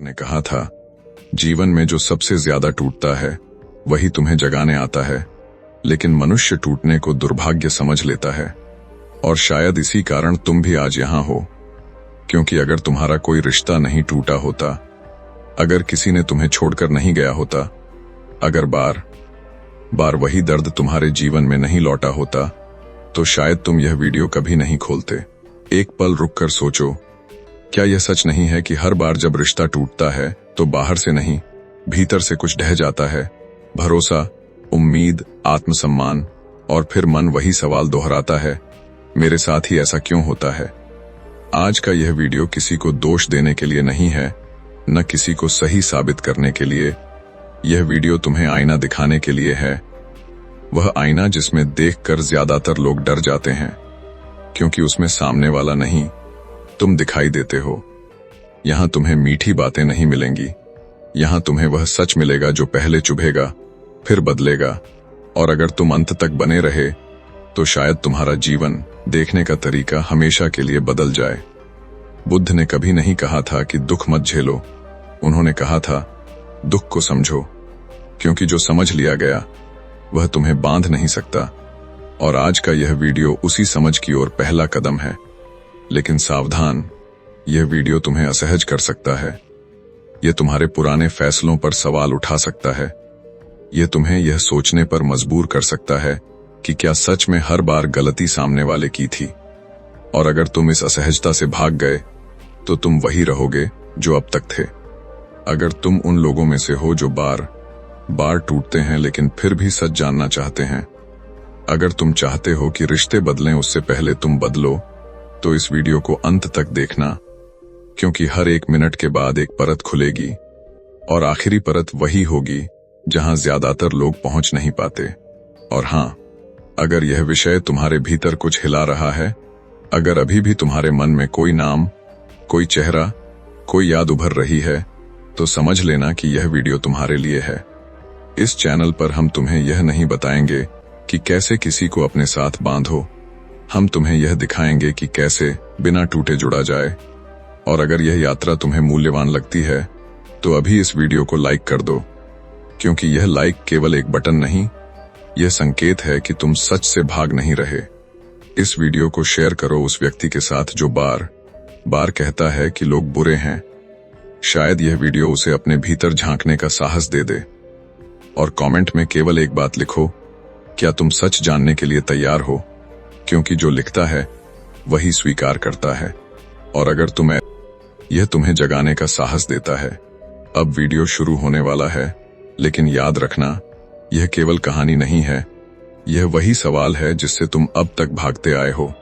ने कहा था, जीवन में जो सबसे ज्यादा टूटता है वही तुम्हें जगाने आता है, लेकिन मनुष्य टूटने को दुर्भाग्य समझ लेता है। और शायद इसी कारण तुम भी आज यहां हो, क्योंकि अगर तुम्हारा कोई रिश्ता नहीं टूटा होता, अगर किसी ने तुम्हें छोड़कर नहीं गया होता, अगर बार बार वही दर्द तुम्हारे जीवन में नहीं लौटा होता, तो शायद तुम यह वीडियो कभी नहीं खोलते। एक पल रुककर सोचो, क्या यह सच नहीं है कि हर बार जब रिश्ता टूटता है तो बाहर से नहीं, भीतर से कुछ ढह जाता है? भरोसा, उम्मीद, आत्मसम्मान, और फिर मन वही सवाल दोहराता है, मेरे साथ ही ऐसा क्यों होता है? आज का यह वीडियो किसी को दोष देने के लिए नहीं है, न किसी को सही साबित करने के लिए। यह वीडियो तुम्हें आईना दिखाने के लिए है, वह आईना जिसमें देखकर ज्यादातर लोग डर जाते हैं, क्योंकि उसमें सामने वाला नहीं, तुम दिखाई देते हो। यहां तुम्हें मीठी बातें नहीं मिलेंगी, यहां तुम्हें वह सच मिलेगा जो पहले चुभेगा, फिर बदलेगा, और अगर तुम अंत तक बने रहे तो शायद तुम्हारा जीवन देखने का तरीका हमेशा के लिए बदल जाए। बुद्ध ने कभी नहीं कहा था कि दुख मत झेलो, उन्होंने कहा था, दुख को समझो, क्योंकि जो समझ लिया गया वह तुम्हें बांध नहीं सकता। और आज का यह वीडियो उसी समझ की ओर पहला कदम है। लेकिन सावधान, यह वीडियो तुम्हें असहज कर सकता है, यह तुम्हारे पुराने फैसलों पर सवाल उठा सकता है, यह तुम्हें यह सोचने पर मजबूर कर सकता है कि क्या सच में हर बार गलती सामने वाले की थी। और अगर तुम इस असहजता से भाग गए तो तुम वही रहोगे जो अब तक थे। अगर तुम उन लोगों में से हो जो बार बार टूटते हैं लेकिन फिर भी सच जानना चाहते हैं, अगर तुम चाहते हो कि रिश्ते बदलें उससे पहले तुम बदलो, तो इस वीडियो को अंत तक देखना, क्योंकि हर एक मिनट के बाद एक परत खुलेगी, और आखिरी परत वही होगी जहां ज्यादातर लोग पहुंच नहीं पाते। और हां, अगर यह विषय तुम्हारे भीतर कुछ हिला रहा है, अगर अभी भी तुम्हारे मन में कोई नाम, कोई चेहरा, कोई याद उभर रही है, तो समझ लेना कि यह वीडियो तुम्हारे लिए है। इस चैनल पर हम तुम्हें यह नहीं बताएंगे कि कैसे किसी को अपने साथ बांधो, हम तुम्हें यह दिखाएंगे कि कैसे बिना टूटे जुड़ा जाए। और अगर यह यात्रा तुम्हें मूल्यवान लगती है तो अभी इस वीडियो को लाइक कर दो, क्योंकि यह लाइक केवल एक बटन नहीं, यह संकेत है कि तुम सच से भाग नहीं रहे। इस वीडियो को शेयर करो उस व्यक्ति के साथ जो बार बार कहता है कि लोग बुरे हैं। शायद यह वीडियो उसे अपने भीतर झांकने का साहस दे दे। और कमेंट में केवल एक बात लिखो, क्या तुम सच जानने के लिए तैयार हो? क्योंकि जो लिखता है वही स्वीकार करता है। और अगर यह तुम्हें जगाने का साहस देता है। अब वीडियो शुरू होने वाला है, लेकिन याद रखना, यह केवल कहानी नहीं है, यह वही सवाल है जिससे तुम अब तक भागते आए हो।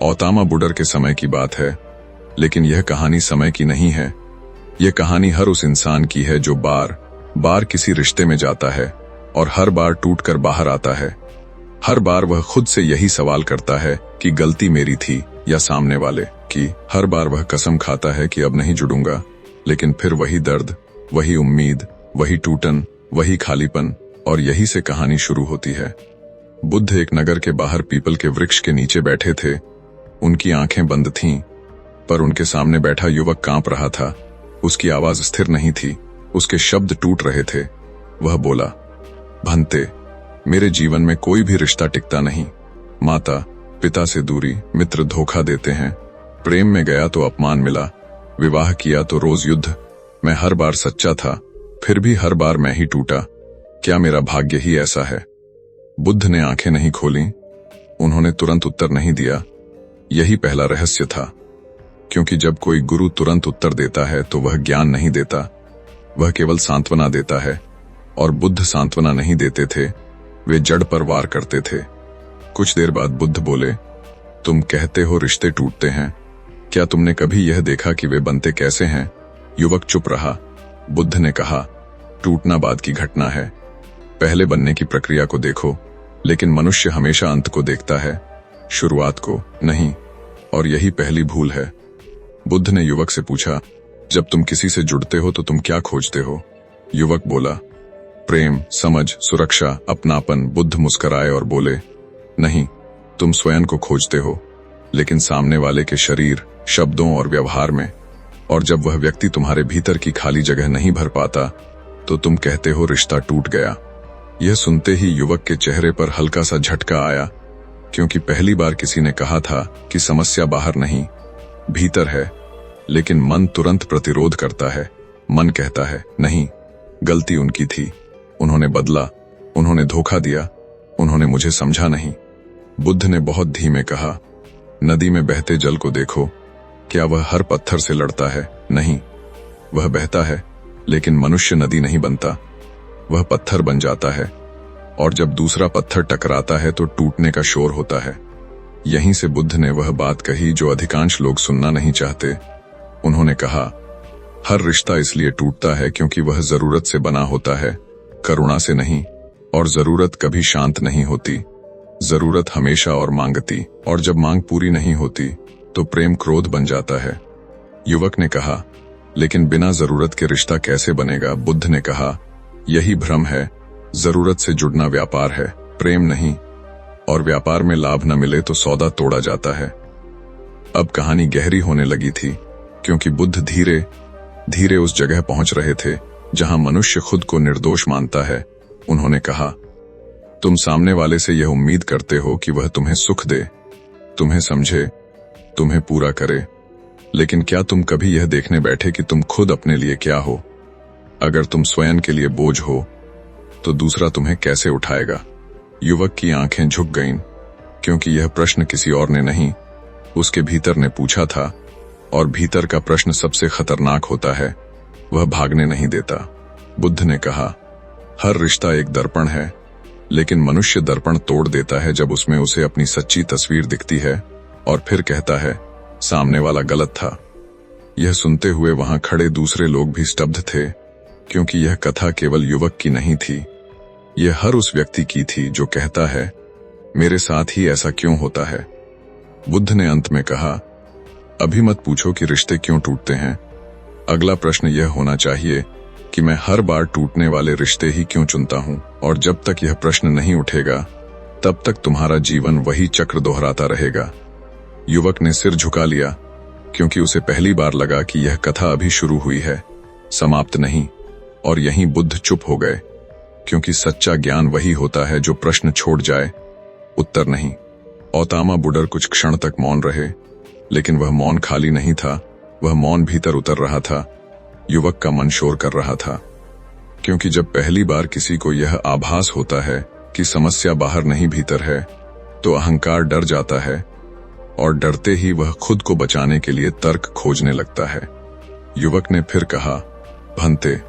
औतामा बुडर के समय की बात है, लेकिन यह कहानी समय की नहीं है। यह कहानी हर उस इंसान की है जो बार बार किसी रिश्ते में जाता है और हर बार टूटकर बाहर आता है। हर बार वह खुद से यही सवाल करता है कि गलती मेरी थी या सामने वाले की। हर बार वह कसम खाता है कि अब नहीं जुड़ूंगा, लेकिन फिर वही दर्द, वही उम्मीद, वही टूटन, वही खालीपन, और यही से कहानी शुरू होती है। बुद्ध एक नगर के बाहर पीपल के वृक्ष के नीचे बैठे थे। उनकी आंखें बंद थीं, पर उनके सामने बैठा युवक कांप रहा था। उसकी आवाज स्थिर नहीं थी, उसके शब्द टूट रहे थे। वह बोला, भंते, मेरे जीवन में कोई भी रिश्ता टिकता नहीं। माता पिता से दूरी, मित्र धोखा देते हैं, प्रेम में गया तो अपमान मिला, विवाह किया तो रोज युद्ध। मैं हर बार सच्चा था, फिर भी हर बार मैं ही टूटा। क्या मेरा भाग्य ही ऐसा है? बुद्ध ने आंखें नहीं खोली, उन्होंने तुरंत उत्तर नहीं दिया। यही पहला रहस्य था, क्योंकि जब कोई गुरु तुरंत उत्तर देता है तो वह ज्ञान नहीं देता, वह केवल सांत्वना देता है। और बुद्ध सांत्वना नहीं देते थे, वे जड़ पर वार करते थे। कुछ देर बाद बुद्ध बोले, तुम कहते हो रिश्ते टूटते हैं, क्या तुमने कभी यह देखा कि वे बनते कैसे हैं? युवक चुप रहा। बुद्ध ने कहा, टूटना बाद की घटना है, पहले बनने की प्रक्रिया को देखो। लेकिन मनुष्य हमेशा अंत को देखता है, शुरुआत को नहीं, और यही पहली भूल है। बुद्ध ने युवक से पूछा, जब तुम किसी से जुड़ते हो तो तुम क्या खोजते हो? युवक बोला, प्रेम, समझ, सुरक्षा, अपनापन। बुद्ध मुस्कुराए और बोले, नहीं, तुम स्वयं को खोजते हो, लेकिन सामने वाले के शरीर, शब्दों और व्यवहार में। और जब वह व्यक्ति तुम्हारे भीतर की खाली जगह नहीं भर पाता तो तुम कहते हो रिश्ता टूट गया। यह सुनते ही युवक के चेहरे पर हल्का सा झटका आया, क्योंकि पहली बार किसी ने कहा था कि समस्या बाहर नहीं, भीतर है। लेकिन मन तुरंत प्रतिरोध करता है। मन कहता है, नहीं, गलती उनकी थी, उन्होंने बदला, उन्होंने धोखा दिया, उन्होंने मुझे समझा नहीं। बुद्ध ने बहुत धीमे कहा, नदी में बहते जल को देखो, क्या वह हर पत्थर से लड़ता है? नहीं, वह बहता है, लेकिन मनुष्य नदी नहीं बनता, वह पत्थर बन जाता है। और जब दूसरा पत्थर टकराता है तो टूटने का शोर होता है। यहीं से बुद्ध ने वह बात कही जो अधिकांश लोग सुनना नहीं चाहते। उन्होंने कहा, हर रिश्ता इसलिए टूटता है क्योंकि वह जरूरत से बना होता है, करुणा से नहीं। और जरूरत कभी शांत नहीं होती, जरूरत हमेशा और मांगती, और जब मांग पूरी नहीं होती तो प्रेम क्रोध बन जाता है। युवक ने कहा, लेकिन बिना जरूरत के रिश्ता कैसे बनेगा? बुद्ध ने कहा, यही भ्रम है, जरूरत से जुड़ना व्यापार है, प्रेम नहीं। और व्यापार में लाभ न मिले तो सौदा तोड़ा जाता है। अब कहानी गहरी होने लगी थी, क्योंकि बुद्ध धीरे धीरे उस जगह पहुंच रहे थे जहां मनुष्य खुद को निर्दोष मानता है। उन्होंने कहा, तुम सामने वाले से यह उम्मीद करते हो कि वह तुम्हें सुख दे, तुम्हें समझे, तुम्हें पूरा करे, लेकिन क्या तुम कभी यह देखने बैठे कि तुम खुद अपने लिए क्या हो? अगर तुम स्वयं के लिए बोझ हो तो दूसरा तुम्हें कैसे उठाएगा? युवक की आंखें झुक गईं, क्योंकि यह प्रश्न किसी और ने नहीं, उसके भीतर ने पूछा था। और भीतर का प्रश्न सबसे खतरनाक होता है, वह भागने नहीं देता। बुद्ध ने कहा, हर रिश्ता एक दर्पण है, लेकिन मनुष्य दर्पण तोड़ देता है जब उसमें उसे अपनी सच्ची तस्वीर दिखती है और फिर कहता है, सामने वाला गलत था। यह सुनते हुए वहां खड़े दूसरे लोग भी स्तब्ध थे, क्योंकि यह कथा केवल युवक की नहीं थी, यह हर उस व्यक्ति की थी जो कहता है, मेरे साथ ही ऐसा क्यों होता है? बुद्ध ने अंत में कहा, अभी मत पूछो कि रिश्ते क्यों टूटते हैं। अगला प्रश्न यह होना चाहिए कि मैं हर बार टूटने वाले रिश्ते ही क्यों चुनता हूं? और जब तक यह प्रश्न नहीं उठेगा, तब तक तुम्हारा जीवन वही चक्र दोहराता रहेगा। युवक ने सिर झुका लिया, क्योंकि उसे पहली बार लगा कि यह कथा अभी शुरू हुई है, समाप्त नहीं। और यहीं बुद्ध चुप हो गए, क्योंकि सच्चा ज्ञान वही होता है जो प्रश्न छोड़ जाए, उत्तर नहीं। औतामा बुडर कुछ क्षण तक मौन रहे, लेकिन वह मौन खाली नहीं था, वह मौन भीतर उतर रहा था। युवक का मन शोर कर रहा था, क्योंकि जब पहली बार किसी को यह आभास होता है कि समस्या बाहर नहीं भीतर है, तो अहंकार डर जाता है, और डरते ही वह खुद को बचाने के लिए तर्क खोजने लगता है। युवक ने फिर कहा, भंते,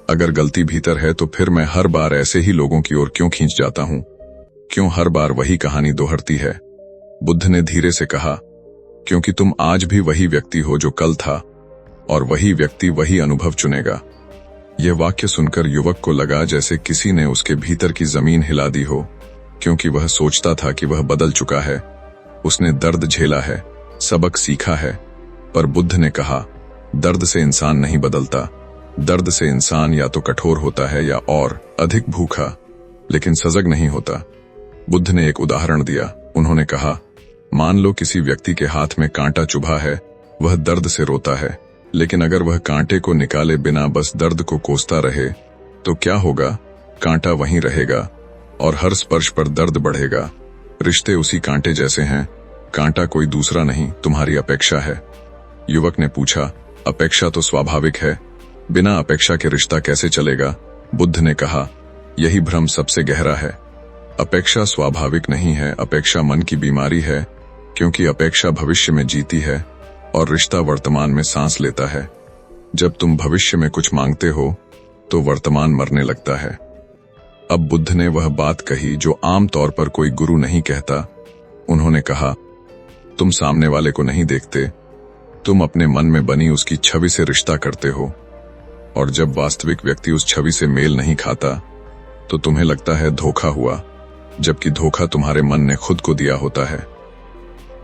अगर गलती भीतर है तो फिर मैं हर बार ऐसे ही लोगों की ओर क्यों खींच जाता हूं? क्यों हर बार वही कहानी दोहरती है? बुद्ध ने धीरे से कहा, क्योंकि तुम आज भी वही व्यक्ति हो जो कल था, और वही व्यक्ति वही अनुभव चुनेगा। यह वाक्य सुनकर युवक को लगा जैसे किसी ने उसके भीतर की जमीन हिला दी हो, क्योंकि वह सोचता था कि वह बदल चुका है, उसने दर्द झेला है, सबक सीखा है। पर बुद्ध ने कहा, दर्द से इंसान नहीं बदलता, दर्द से इंसान या तो कठोर होता है या और अधिक भूखा, लेकिन सजग नहीं होता। बुद्ध ने एक उदाहरण दिया। उन्होंने कहा, मान लो किसी व्यक्ति के हाथ में कांटा चुभा है, वह दर्द से रोता है, लेकिन अगर वह कांटे को निकाले बिना बस दर्द को कोसता रहे तो क्या होगा? कांटा वहीं रहेगा और हर स्पर्श पर दर्द बढ़ेगा। रिश्ते उसी कांटे जैसे हैं, कांटा कोई दूसरा नहीं, तुम्हारी अपेक्षा है। युवक ने पूछा, अपेक्षा तो स्वाभाविक है, बिना अपेक्षा के रिश्ता कैसे चलेगा? बुद्ध ने कहा, यही भ्रम सबसे गहरा है। अपेक्षा स्वाभाविक नहीं है, अपेक्षा मन की बीमारी है, क्योंकि अपेक्षा भविष्य में जीती है और रिश्ता वर्तमान में सांस लेता है। जब तुम भविष्य में कुछ मांगते हो तो वर्तमान मरने लगता है। अब बुद्ध ने वह बात कही जो आम तौर पर कोई गुरु नहीं कहता। उन्होंने कहा, तुम सामने वाले को नहीं देखते, तुम अपने मन में बनी उसकी छवि से रिश्ता करते हो, और जब वास्तविक व्यक्ति उस छवि से मेल नहीं खाता तो तुम्हें लगता है धोखा हुआ, जबकि धोखा तुम्हारे मन ने खुद को दिया होता है।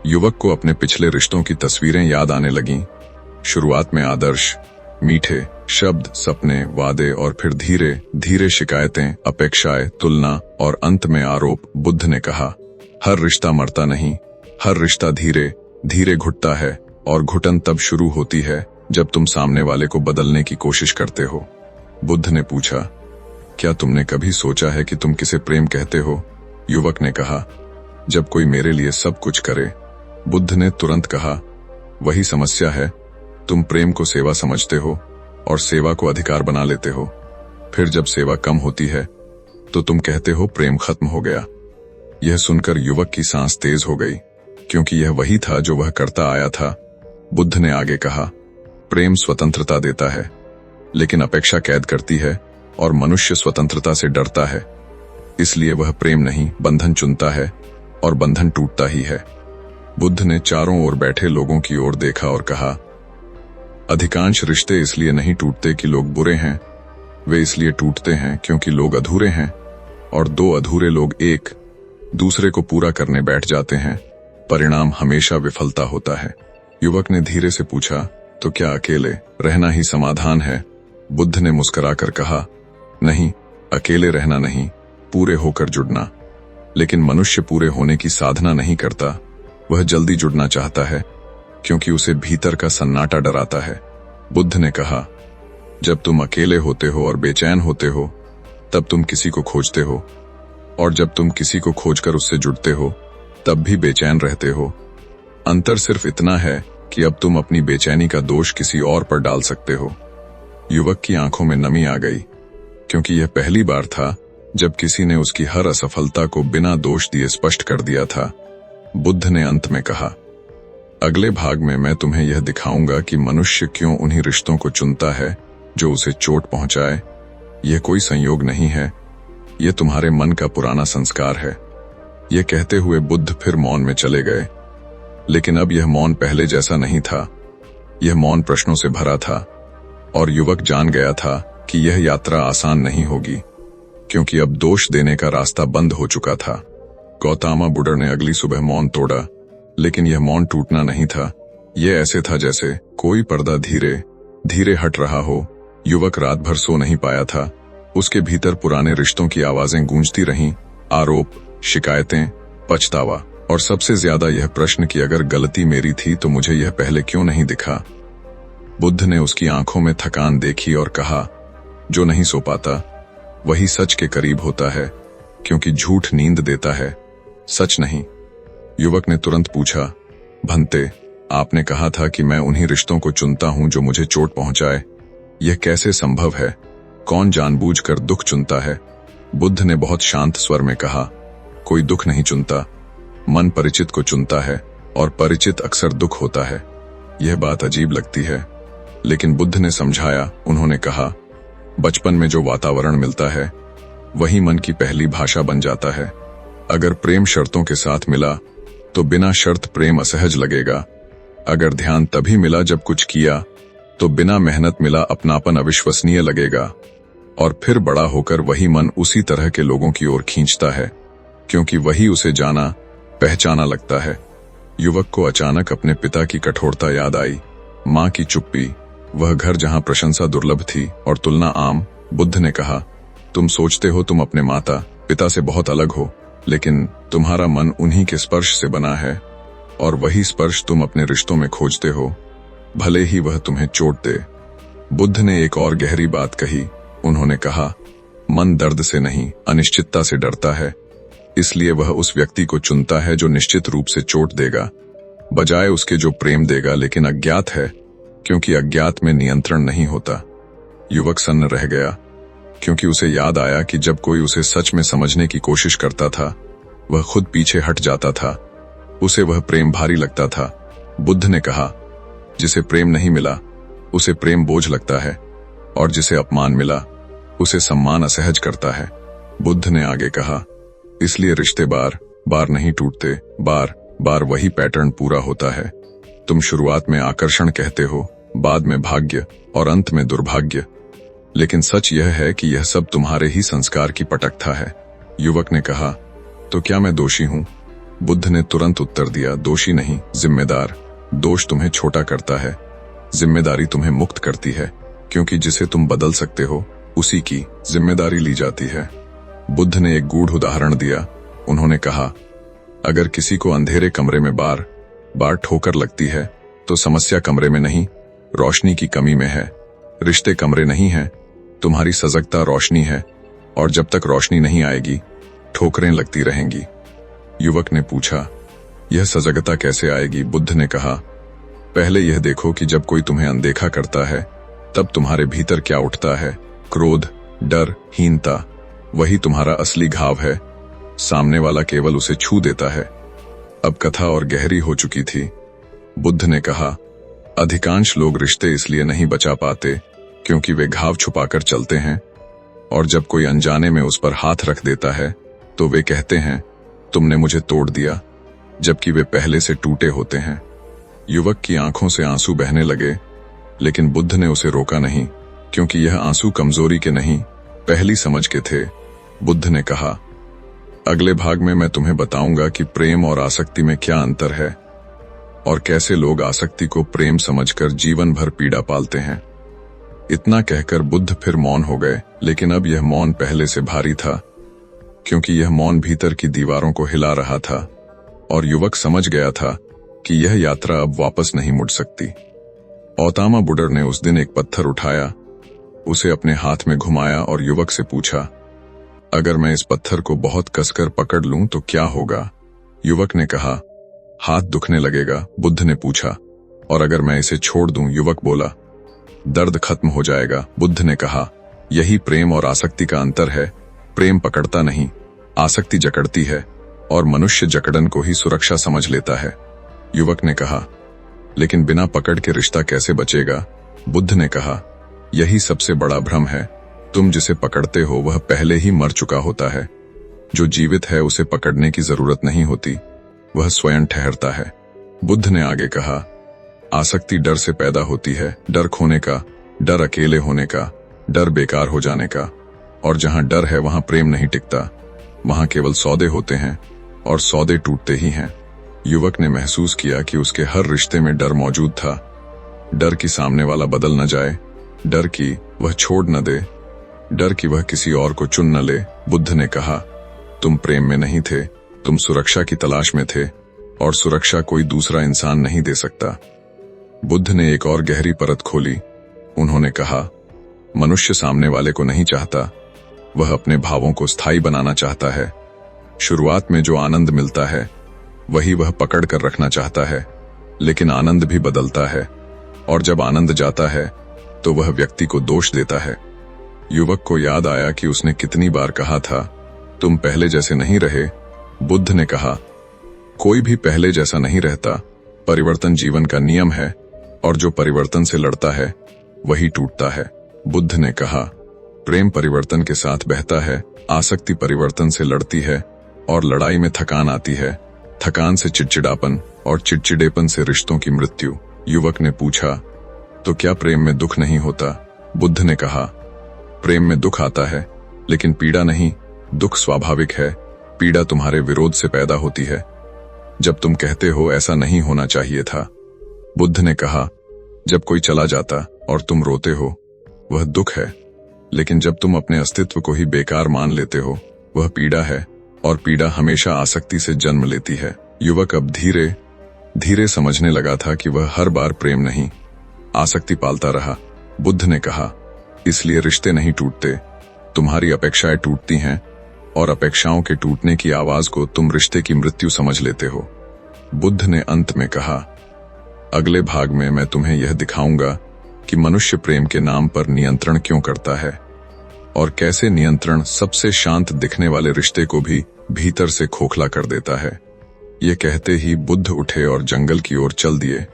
युवक को अपने पिछले रिश्तों की तस्वीरें याद आने लगीं। शुरुआत में आदर्श, मीठे शब्द, सपने, वादे, और फिर धीरे धीरे शिकायतें, अपेक्षाएं, तुलना और अंत में आरोप। बुद्ध ने कहा, हर रिश्ता मरता नहीं, हर रिश्ता धीरे धीरे घुटता है, और घुटन तब शुरू होती है जब तुम सामने वाले को बदलने की कोशिश करते हो। बुद्ध ने पूछा, क्या तुमने कभी सोचा है कि तुम किसे प्रेम कहते हो? युवक ने कहा, जब कोई मेरे लिए सब कुछ करे। बुद्ध ने तुरंत कहा, वही समस्या है, तुम प्रेम को सेवा समझते हो और सेवा को अधिकार बना लेते हो। फिर जब सेवा कम होती है तो तुम कहते हो प्रेम खत्म हो गया। यह सुनकर युवक की सांस तेज हो गई, क्योंकि यह वही था जो वह करता आया था। बुद्ध ने आगे कहा, प्रेम स्वतंत्रता देता है, लेकिन अपेक्षा कैद करती है और मनुष्य स्वतंत्रता से डरता है। इसलिए वह प्रेम नहीं, बंधन चुनता है और बंधन टूटता ही है। बुद्ध ने चारों ओर बैठे लोगों की ओर देखा और कहा, अधिकांश रिश्ते इसलिए नहीं टूटते कि लोग बुरे हैं, वे इसलिए टूटते हैं क्योंकि लोग अधूरे हैं, और दो अधूरे लोग एक दूसरे को पूरा करने बैठ जाते हैं। परिणाम हमेशा विफलता होता है। युवक ने धीरे से पूछा, तो क्या अकेले रहना ही समाधान है? बुद्ध ने मुस्कुराकर कहा, नहीं, अकेले रहना नहीं, पूरे होकर जुड़ना। लेकिन मनुष्य पूरे होने की साधना नहीं करता, वह जल्दी जुड़ना चाहता है, क्योंकि उसे भीतर का सन्नाटा डराता है। बुद्ध ने कहा, जब तुम अकेले होते हो और बेचैन होते हो, तब तुम किसी को खोजते हो, और जब तुम किसी को खोजकर उससे जुड़ते हो, तब भी बेचैन रहते हो। अंतर सिर्फ इतना है कि अब तुम अपनी बेचैनी का दोष किसी और पर डाल सकते हो। युवक की आंखों में नमी आ गई, क्योंकि यह पहली बार था जब किसी ने उसकी हर असफलता को बिना दोष दिए स्पष्ट कर दिया था। बुद्ध ने अंत में कहा, अगले भाग में मैं तुम्हें यह दिखाऊंगा कि मनुष्य क्यों उन्हीं रिश्तों को चुनता है जो उसे चोट पहुंचाए। यह कोई संयोग नहीं है, यह तुम्हारे मन का पुराना संस्कार है। यह कहते हुए बुद्ध फिर मौन में चले गए। लेकिन अब यह मौन पहले जैसा नहीं था। यह मौन प्रश्नों से भरा था, और युवक जान गया था कि यह यात्रा आसान नहीं होगी, क्योंकि अब दोष देने का रास्ता बंद हो चुका था। गौतम बुद्ध ने अगली सुबह मौन तोड़ा, लेकिन यह मौन टूटना नहीं था। यह ऐसे था जैसे कोई पर्दा धीरे धीरे हट रहा हो। युवक रात भर सो नहीं पाया था। उसके भीतर पुराने रिश्तों की आवाजें गूंजती रहीं, आरोप, शिकायतें, पछतावा, और सबसे ज्यादा यह प्रश्न कि अगर गलती मेरी थी तो मुझे यह पहले क्यों नहीं दिखा। बुद्ध ने उसकी आंखों में थकान देखी और कहा, जो नहीं सो पाता वही सच के करीब होता है, क्योंकि झूठ नींद देता है, सच नहीं। युवक ने तुरंत पूछा, भंते, आपने कहा था कि मैं उन्हीं रिश्तों को चुनता हूं जो मुझे चोट पहुंचाए। यह कैसे संभव है? कौन जानबूझकर दुख चुनता है? बुद्ध ने बहुत शांत स्वर में कहा, कोई दुख नहीं चुनता, मन परिचित को चुनता है, और परिचित अक्सर दुख होता है। यह बात अजीब लगती है, लेकिन बुद्ध ने समझाया। उन्होंने कहा, बचपन में जो वातावरण मिलता है वही मन की पहली भाषा बन जाता है। अगर प्रेम शर्तों के साथ मिला तो बिना शर्त प्रेम असहज लगेगा। अगर ध्यान तभी मिला जब कुछ किया तो बिना मेहनत मिला अपनापन अविश्वसनीय लगेगा। और फिर बड़ा होकर वही मन उसी तरह के लोगों की ओर खींचता है, क्योंकि वही उसे जाना पहचाना लगता है। युवक को अचानक अपने पिता की कठोरता याद आई, मां की चुप्पी, वह घर जहां प्रशंसा दुर्लभ थी और तुलना आम। बुद्ध ने कहा, तुम सोचते हो तुम अपने माता पिता से बहुत अलग हो, लेकिन तुम्हारा मन उन्हीं के स्पर्श से बना है, और वही स्पर्श तुम अपने रिश्तों में खोजते हो, भले ही वह तुम्हें चोट दे। बुद्ध ने एक और गहरी बात कही। उन्होंने कहा, मन दर्द से नहीं, अनिश्चितता से डरता है, इसलिए वह उस व्यक्ति को चुनता है जो निश्चित रूप से चोट देगा, बजाय उसके जो प्रेम देगा। लेकिन अज्ञात है, क्योंकि अज्ञात में नियंत्रण नहीं होता। युवक सन्न रह गया, क्योंकि उसे याद आया कि जब कोई उसे सच में समझने की कोशिश करता था, वह खुद पीछे हट जाता था। उसे वह प्रेम भारी लगता था। बुद्ध ने कहा, जिसे प्रेम नहीं मिला उसे प्रेम बोझ लगता है, और जिसे अपमान मिला उसे सम्मान असहज करता है। बुद्ध ने आगे कहा, इसलिए रिश्ते बार बार नहीं टूटते, बार बार वही पैटर्न पूरा होता है। तुम शुरुआत में आकर्षण कहते हो, बाद में भाग्य, और अंत में दुर्भाग्य, लेकिन सच यह है कि यह सब तुम्हारे ही संस्कार की पटकथा है। युवक ने कहा, तो क्या मैं दोषी हूं? बुद्ध ने तुरंत उत्तर दिया, दोषी नहीं, जिम्मेदार। दोष तुम्हें छोटा करता है, जिम्मेदारी तुम्हें मुक्त करती है, क्योंकि जिसे तुम बदल सकते हो उसी की जिम्मेदारी ली जाती है। बुद्ध ने एक गूढ़ उदाहरण दिया। उन्होंने कहा, अगर किसी को अंधेरे कमरे में बार बार ठोकर लगती है तो समस्या कमरे में नहीं, रोशनी की कमी में है। रिश्ते कमरे नहीं हैं, तुम्हारी सजगता रोशनी है, और जब तक रोशनी नहीं आएगी ठोकरें लगती रहेंगी। युवक ने पूछा, यह सजगता कैसे आएगी? बुद्ध ने कहा, पहले यह देखो कि जब कोई तुम्हें अनदेखा करता है तब तुम्हारे भीतर क्या उठता है। क्रोध, डर, हीनता, वही तुम्हारा असली घाव है। सामने वाला केवल उसे छू देता है। अब कथा और गहरी हो चुकी थी। बुद्ध ने कहा, अधिकांश लोग रिश्ते इसलिए नहीं बचा पाते क्योंकि वे घाव छुपाकर चलते हैं, और जब कोई अनजाने में उस पर हाथ रख देता है तो वे कहते हैं, तुमने मुझे तोड़ दिया, जबकि वे पहले से टूटे होते हैं। युवक की आंखों से आंसू बहने लगे, लेकिन बुद्ध ने उसे रोका नहीं, क्योंकि यह आंसू कमजोरी के नहीं, पहली समझ के थे। बुद्ध ने कहा, अगले भाग में मैं तुम्हें बताऊंगा कि प्रेम और आसक्ति में क्या अंतर है, और कैसे लोग आसक्ति को प्रेम समझकर जीवन भर पीड़ा पालते हैं। इतना कहकर बुद्ध फिर मौन हो गए, लेकिन अब यह मौन पहले से भारी था, क्योंकि यह मौन भीतर की दीवारों को हिला रहा था, और युवक समझ गया था कि यह यात्रा अब वापस नहीं मुड़ सकती। औतामा बुडर ने उस दिन एक पत्थर उठाया, उसे अपने हाथ में घुमाया और युवक से पूछा, अगर मैं इस पत्थर को बहुत कसकर पकड़ लूं तो क्या होगा? युवक ने कहा, हाथ दुखने लगेगा। बुद्ध ने पूछा, और अगर मैं इसे छोड़ दूं? युवक बोला, दर्द खत्म हो जाएगा। बुद्ध ने कहा, यही प्रेम और आसक्ति का अंतर है। प्रेम पकड़ता नहीं, आसक्ति जकड़ती है, और मनुष्य जकड़न को ही सुरक्षा समझ लेता है। युवक ने कहा, लेकिन बिना पकड़ के रिश्ता कैसे बचेगा? बुद्ध ने कहा, यही सबसे बड़ा भ्रम है। तुम जिसे पकड़ते हो वह पहले ही मर चुका होता है। जो जीवित है उसे पकड़ने की जरूरत नहीं होती, वह स्वयं ठहरता है। बुद्ध ने आगे कहा, आसक्ति डर से पैदा होती है, डर खोने का, डर अकेले होने का, डर बेकार हो जाने का, और जहां डर है वहां प्रेम नहीं टिकता, वहां केवल सौदे होते हैं, और सौदे टूटते ही हैं। युवक ने महसूस किया कि उसके हर रिश्ते में डर मौजूद था। डर कि सामने वाला बदल न जाए, डर कि वह छोड़ न दे, डर कि वह किसी और को चुन न ले। बुद्ध ने कहा, तुम प्रेम में नहीं थे, तुम सुरक्षा की तलाश में थे, और सुरक्षा कोई दूसरा इंसान नहीं दे सकता। बुद्ध ने एक और गहरी परत खोली। उन्होंने कहा, मनुष्य सामने वाले को नहीं चाहता, वह अपने भावों को स्थायी बनाना चाहता है। शुरुआत में जो आनंद मिलता है वही वह पकड़ कर रखना चाहता है, लेकिन आनंद भी बदलता है, और जब आनंद जाता है तो वह व्यक्ति को दोष देता है। युवक को याद आया कि उसने कितनी बार कहा था, तुम पहले जैसे नहीं रहे। बुद्ध ने कहा, कोई भी पहले जैसा नहीं रहता, परिवर्तन जीवन का नियम है, और जो परिवर्तन से लड़ता है वही टूटता है। बुद्ध ने कहा, प्रेम परिवर्तन के साथ बहता है, आसक्ति परिवर्तन से लड़ती है, और लड़ाई में थकान आती है, थकान से चिड़चिड़ापन, और चिड़चिड़ेपन से रिश्तों की मृत्यु। युवक ने पूछा, तो क्या प्रेम में दुख नहीं होता? बुद्ध ने कहा, प्रेम में दुख आता है, लेकिन पीड़ा नहीं। दुख स्वाभाविक है, पीड़ा तुम्हारे विरोध से पैदा होती है, जब तुम कहते हो ऐसा नहीं होना चाहिए था। बुद्ध ने कहा, जब कोई चला जाता और तुम रोते हो वह दुख है, लेकिन जब तुम अपने अस्तित्व को ही बेकार मान लेते हो वह पीड़ा है, और पीड़ा हमेशा आसक्ति से जन्म लेती है। युवक अब धीरे धीरे समझने लगा था कि वह हर बार प्रेम नहीं, आसक्ति पालता रहा। बुद्ध ने कहा, इसलिए रिश्ते नहीं टूटते, तुम्हारी अपेक्षाएं टूटती हैं, और अपेक्षाओं के टूटने की आवाज को तुम रिश्ते की मृत्यु समझ लेते हो। बुद्ध ने अंत में कहा, अगले भाग में मैं तुम्हें यह दिखाऊंगा कि मनुष्य प्रेम के नाम पर नियंत्रण क्यों करता है, और कैसे नियंत्रण सबसे शांत दिखने वाले रिश्ते को भी भीतर से खोखला कर देता है। ये कहते ही बुद्ध उठे और जंगल की ओर चल दिए,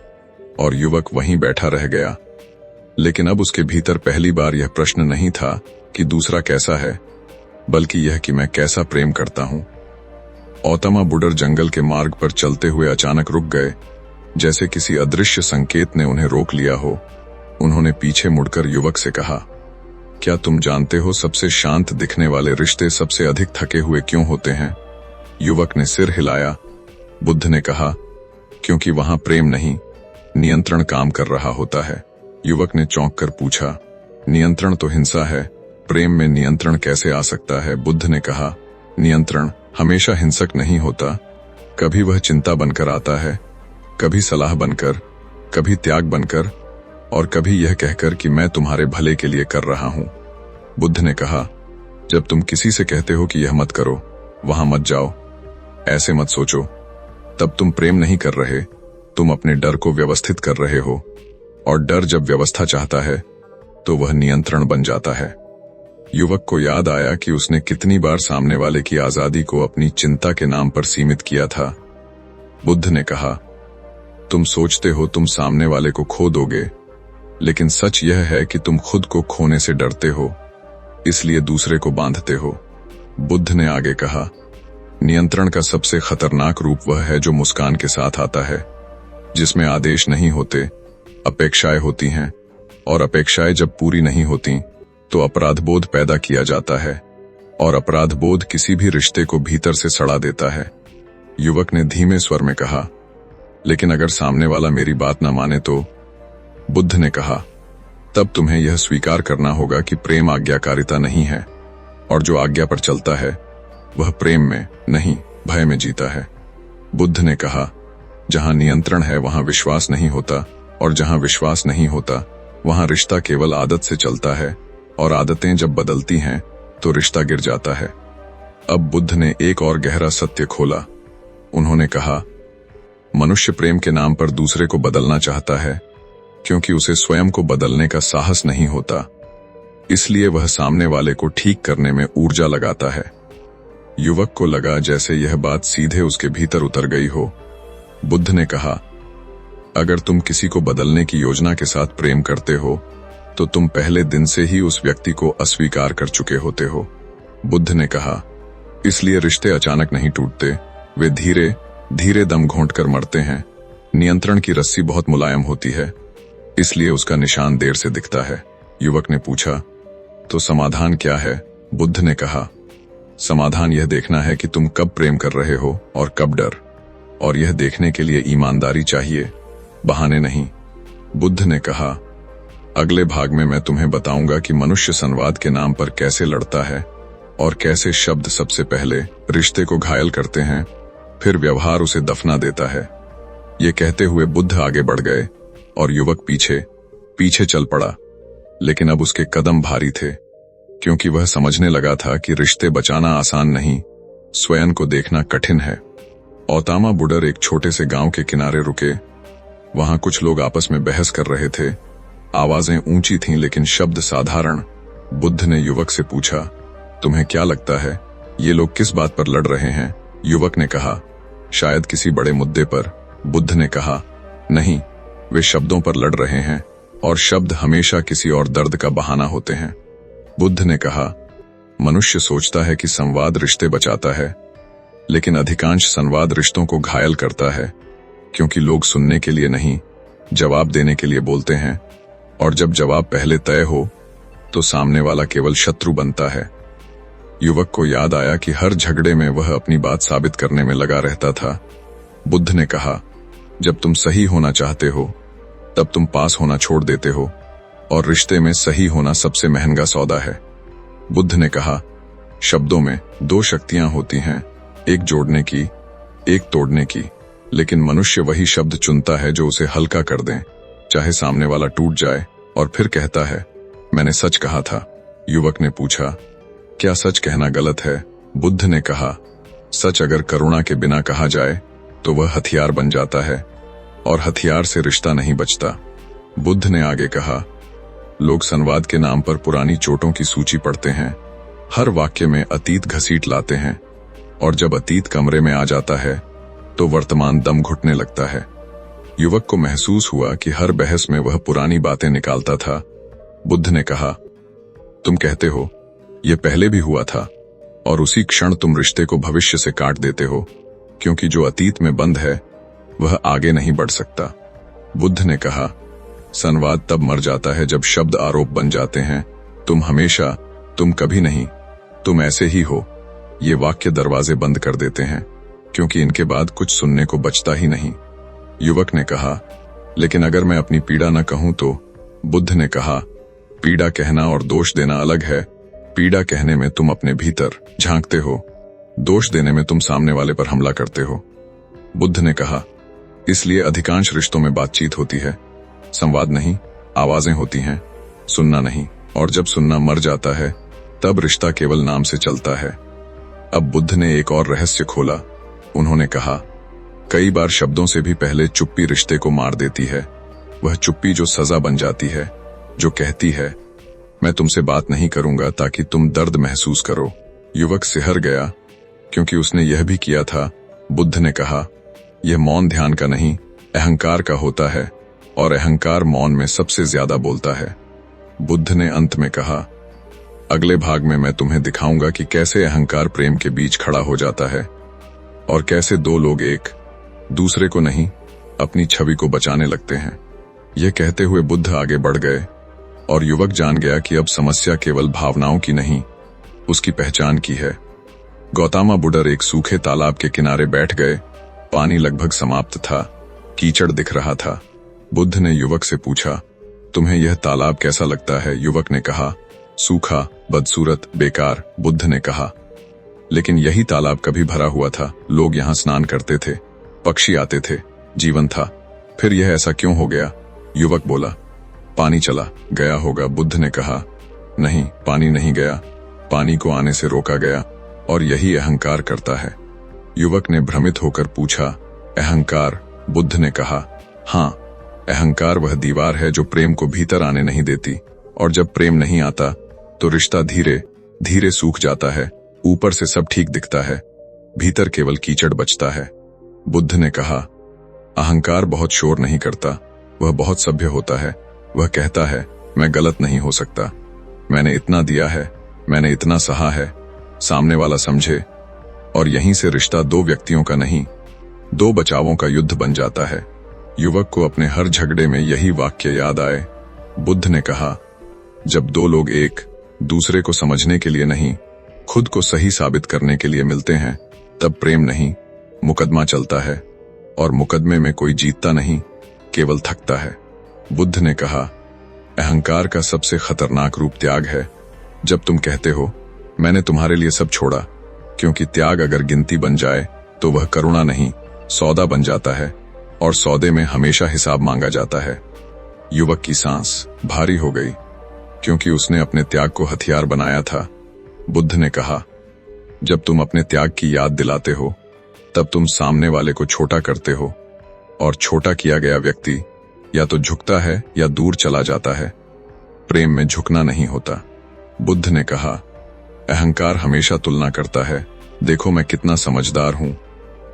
और युवक वहीं बैठा रह गया। लेकिन अब उसके भीतर पहली बार यह प्रश्न नहीं था कि दूसरा कैसा है, बल्कि यह कि मैं कैसा प्रेम करता हूं। औतमा बुडर जंगल के मार्ग पर चलते हुए अचानक रुक गए, जैसे किसी अदृश्य संकेत ने उन्हें रोक लिया हो। उन्होंने पीछे मुड़कर युवक से कहा, क्या तुम जानते हो सबसे शांत दिखने वाले रिश्ते सबसे अधिक थके हुए क्यों होते हैं? युवक ने सिर हिलाया। बुद्ध ने कहा, क्योंकि वहां प्रेम नहीं, नियंत्रण काम कर रहा होता है। युवक ने चौंक कर पूछा, नियंत्रण तो हिंसा है, प्रेम में नियंत्रण कैसे आ सकता है? बुद्ध ने कहा, नियंत्रण हमेशा हिंसक नहीं होता, कभी वह चिंता बनकर आता है, कभी सलाह बनकर, कभी त्याग बनकर, और कभी यह कहकर कि मैं तुम्हारे भले के लिए कर रहा हूं। बुद्ध ने कहा, जब तुम किसी से कहते हो कि यह मत करो, वहां मत जाओ, ऐसे मत सोचो, तब तुम प्रेम नहीं कर रहे, तुम अपने डर को व्यवस्थित कर रहे हो। और डर जब व्यवस्था चाहता है तो वह नियंत्रण बन जाता है। युवक को याद आया कि उसने कितनी बार सामने वाले की आजादी को अपनी चिंता के नाम पर सीमित किया था। बुद्ध ने कहा, तुम सोचते हो तुम सामने वाले को खो दोगे, लेकिन सच यह है कि तुम खुद को खोने से डरते हो, इसलिए दूसरे को बांधते हो। बुद्ध ने आगे कहा, नियंत्रण का सबसे खतरनाक रूप वह है जो मुस्कान के साथ आता है, जिसमें आदेश नहीं होते, अपेक्षाएं होती हैं, और अपेक्षाएं जब पूरी नहीं होती तो अपराधबोध पैदा किया जाता है, और अपराधबोध किसी भी रिश्ते को भीतर से सड़ा देता है। युवक ने धीमे स्वर में कहा, लेकिन अगर सामने वाला मेरी बात न माने तो? बुद्ध ने कहा, तब तुम्हें यह स्वीकार करना होगा कि प्रेम आज्ञाकारिता नहीं है, और जो आज्ञा पर चलता है वह प्रेम में नहीं, भय में जीता है। बुद्ध ने कहा, जहां नियंत्रण है वहां विश्वास नहीं होता, और जहां विश्वास नहीं होता वहां रिश्ता केवल आदत से चलता है, और आदतें जब बदलती हैं तो रिश्ता गिर जाता है। अब बुद्ध ने एक और गहरा सत्य खोला। उन्होंने कहा, मनुष्य प्रेम के नाम पर दूसरे को बदलना चाहता है, क्योंकि उसे स्वयं को बदलने का साहस नहीं होता, इसलिए वह सामने वाले को ठीक करने में ऊर्जा लगाता है। युवक को लगा जैसे यह बात सीधे उसके भीतर उतर गई हो। बुद्ध ने कहा, अगर तुम किसी को बदलने की योजना के साथ प्रेम करते हो तो तुम पहले दिन से ही उस व्यक्ति को अस्वीकार कर चुके होते हो। बुद्ध ने कहा, इसलिए रिश्ते अचानक नहीं टूटते, वे धीरे धीरे दम घोंट कर मरते हैं। नियंत्रण की रस्सी बहुत मुलायम होती है, इसलिए उसका निशान देर से दिखता है। युवक ने पूछा, तो समाधान क्या है? बुद्ध ने कहा, समाधान यह देखना है कि तुम कब प्रेम कर रहे हो और कब डर, और यह देखने के लिए ईमानदारी चाहिए, बहाने नहीं। बुद्ध ने कहा, अगले भाग में मैं तुम्हें बताऊंगा कि मनुष्य संवाद के नाम पर कैसे लड़ता है, और कैसे शब्द सबसे पहले रिश्ते को घायल करते हैं, फिर व्यवहार उसे दफना देता है। ये कहते हुए बुद्ध आगे बढ़ गए और युवक पीछे पीछे चल पड़ा, लेकिन अब उसके कदम भारी थे, क्योंकि वह समझने लगा था कि रिश्ते बचाना आसान नहीं, स्वयं को देखना कठिन है। औतामा बुडर एक छोटे से गांव के किनारे रुके। वहां कुछ लोग आपस में बहस कर रहे थे। आवाजें ऊंची थीं लेकिन शब्द साधारण। बुद्ध ने युवक से पूछा, तुम्हें क्या लगता है ये लोग किस बात पर लड़ रहे हैं? युवक ने कहा, शायद किसी बड़े मुद्दे पर। बुद्ध ने कहा, नहीं, वे शब्दों पर लड़ रहे हैं, और शब्द हमेशा किसी और दर्द का बहाना होते हैं। बुद्ध ने कहा, मनुष्य सोचता है कि संवाद रिश्ते बचाता है, लेकिन अधिकांश संवाद रिश्तों को घायल करता है, क्योंकि लोग सुनने के लिए नहीं, जवाब देने के लिए बोलते हैं, और जब जवाब पहले तय हो तो सामने वाला केवल शत्रु बनता है। युवक को याद आया कि हर झगड़े में वह अपनी बात साबित करने में लगा रहता था। बुद्ध ने कहा, जब तुम सही होना चाहते हो तब तुम पास होना छोड़ देते हो, और रिश्ते में सही होना सबसे महंगा सौदा है। बुद्ध ने कहा, शब्दों में दो शक्तियां होती हैं, एक जोड़ने की, एक तोड़ने की, लेकिन मनुष्य वही शब्द चुनता है जो उसे हल्का कर दें, चाहे सामने वाला टूट जाए, और फिर कहता है, मैंने सच कहा था। युवक ने पूछा, क्या सच कहना गलत है? बुद्ध ने कहा, सच अगर करुणा के बिना कहा जाए तो वह हथियार बन जाता है, और हथियार से रिश्ता नहीं बचता। बुद्ध ने आगे कहा, लोग संवाद के नाम पर पुरानी चोटों की सूची पढ़ते हैं, हर वाक्य में अतीत घसीट लाते हैं, और जब अतीत कमरे में आ जाता है तो वर्तमान दम घुटने लगता है। युवक को महसूस हुआ कि हर बहस में वह पुरानी बातें निकालता था। बुद्ध ने कहा, तुम कहते हो यह पहले भी हुआ था, और उसी क्षण तुम रिश्ते को भविष्य से काट देते हो, क्योंकि जो अतीत में बंद है वह आगे नहीं बढ़ सकता। बुद्ध ने कहा, संवाद तब मर जाता है जब शब्द आरोप बन जाते हैं। तुम हमेशा, तुम कभी नहीं, तुम ऐसे ही हो, ये वाक्य दरवाजे बंद कर देते हैं, क्योंकि इनके बाद कुछ सुनने को बचता ही नहीं। युवक ने कहा, लेकिन अगर मैं अपनी पीड़ा न कहूं तो? बुद्ध ने कहा, पीड़ा कहना और दोष देना अलग है। पीड़ा कहने में तुम अपने भीतर झांकते हो, दोष देने में तुम सामने वाले पर हमला करते हो। बुद्ध ने कहा, इसलिए अधिकांश रिश्तों में बातचीत होती है, संवाद नहीं, आवाजें होती हैं, सुनना नहीं। और जब सुनना मर जाता है तब रिश्ता केवल नाम से चलता है। अब बुद्ध ने एक और रहस्य खोला। उन्होंने कहा, कई बार शब्दों से भी पहले चुप्पी रिश्ते को मार देती है। वह चुप्पी जो सजा बन जाती है, जो कहती है मैं तुमसे बात नहीं करूंगा ताकि तुम दर्द महसूस करो। युवक सिहर गया क्योंकि उसने यह भी किया था। बुद्ध ने कहा, यह मौन ध्यान का नहीं, अहंकार का होता है, और अहंकार मौन में सबसे ज्यादा बोलता है। बुद्ध ने अंत में कहा, अगले भाग में मैं तुम्हें दिखाऊंगा कि कैसे अहंकार प्रेम के बीच खड़ा हो जाता है और कैसे दो लोग एक दूसरे को नहीं, अपनी छवि को बचाने लगते हैं। यह कहते हुए बुद्ध आगे बढ़ गए और युवक जान गया कि अब समस्या केवल भावनाओं की नहीं, उसकी पहचान की है। गौतम बुद्ध एक सूखे तालाब के किनारे बैठ गए। पानी लगभग समाप्त था, कीचड़ दिख रहा था। बुद्ध ने युवक से पूछा, तुम्हें यह तालाब कैसा लगता है? युवक ने कहा, सूखा, बदसूरत, बेकार। बुद्ध ने कहा, लेकिन यही तालाब कभी भरा हुआ था, लोग यहाँ स्नान करते थे, पक्षी आते थे, जीवन था। फिर यह ऐसा क्यों हो गया? युवक बोला, पानी चला गया होगा। बुद्ध ने कहा, नहीं, पानी नहीं गया, पानी को आने से रोका गया, और यही अहंकार करता है। युवक ने भ्रमित होकर पूछा, अहंकार? बुद्ध ने कहा, हाँ, अहंकार वह दीवार है जो प्रेम को भीतर आने नहीं देती, और जब प्रेम नहीं आता तो रिश्ता धीरे धीरे सूख जाता है। ऊपर से सब ठीक दिखता है, भीतर केवल कीचड़ बचता है। बुद्ध ने कहा, अहंकार बहुत शोर नहीं करता, वह बहुत सभ्य होता है। वह कहता है, मैं गलत नहीं हो सकता, मैंने इतना दिया है, मैंने इतना सहा है, सामने वाला समझे। और यहीं से रिश्ता दो व्यक्तियों का नहीं, दो बचावों का युद्ध बन जाता है। युवक को अपने हर झगड़े में यही वाक्य याद आए। बुद्ध ने कहा, जब दो लोग एक दूसरे को समझने के लिए नहीं, खुद को सही साबित करने के लिए मिलते हैं, तब प्रेम नहीं, मुकदमा चलता है, और मुकदमे में कोई जीतता नहीं, केवल थकता है। बुद्ध ने कहा, अहंकार का सबसे खतरनाक रूप त्याग है। जब तुम कहते हो, मैंने तुम्हारे लिए सब छोड़ा, क्योंकि त्याग अगर गिनती बन जाए तो वह करुणा नहीं, सौदा बन जाता है, और सौदे में हमेशा हिसाब मांगा जाता है। युवक की सांस भारी हो गई, क्योंकि उसने अपने त्याग को हथियार बनाया था। बुद्ध ने कहा, जब तुम अपने त्याग की याद दिलाते हो, तब तुम सामने वाले को छोटा करते हो, और छोटा किया गया व्यक्ति या तो झुकता है या दूर चला जाता है। प्रेम में झुकना नहीं होता। बुद्ध ने कहा, अहंकार हमेशा तुलना करता है, देखो मैं कितना समझदार हूं,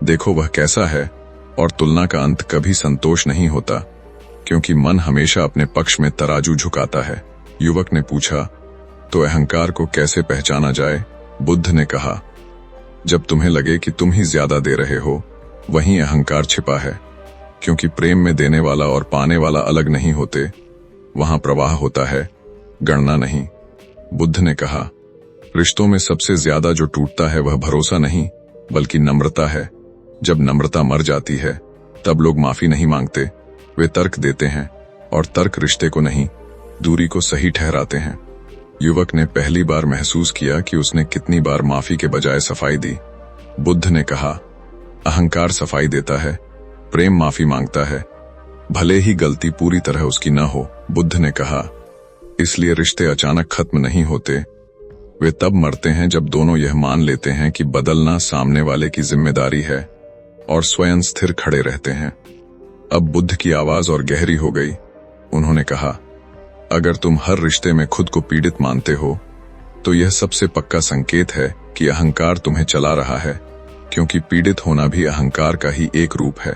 देखो वह कैसा है, और तुलना का अंत कभी संतोष नहीं होता, क्योंकि मन हमेशा अपने पक्ष में तराजू झुकाता है। युवक ने पूछा, तो अहंकार को कैसे पहचाना जाए? बुद्ध ने कहा, जब तुम्हें लगे कि तुम ही ज्यादा दे रहे हो, वहीं अहंकार छिपा है, क्योंकि प्रेम में देने वाला और पाने वाला अलग नहीं होते, वहां प्रवाह होता है, गणना नहीं। बुद्ध ने कहा, रिश्तों में सबसे ज्यादा जो टूटता है वह भरोसा नहीं, बल्कि नम्रता है। जब नम्रता मर जाती है, तब लोग माफी नहीं मांगते, वे तर्क देते हैं, और तर्क रिश्ते को नहीं, दूरी को सही ठहराते हैं। युवक ने पहली बार महसूस किया कि उसने कितनी बार माफी के बजाय सफाई दी। बुद्ध ने कहा, अहंकार सफाई देता है, प्रेम माफी मांगता है, भले ही गलती पूरी तरह उसकी न हो। बुद्ध ने कहा, इसलिए रिश्ते अचानक खत्म नहीं होते, वे तब मरते हैं जब दोनों यह मान लेते हैं कि बदलना सामने वाले की जिम्मेदारी है, और स्वयं स्थिर खड़े रहते हैं। अब बुद्ध की आवाज और गहरी हो गई। उन्होंने कहा, अगर तुम हर रिश्ते में खुद को पीड़ित मानते हो, तो यह सबसे पक्का संकेत है कि अहंकार तुम्हें चला रहा है, क्योंकि पीड़ित होना भी अहंकार का ही एक रूप है।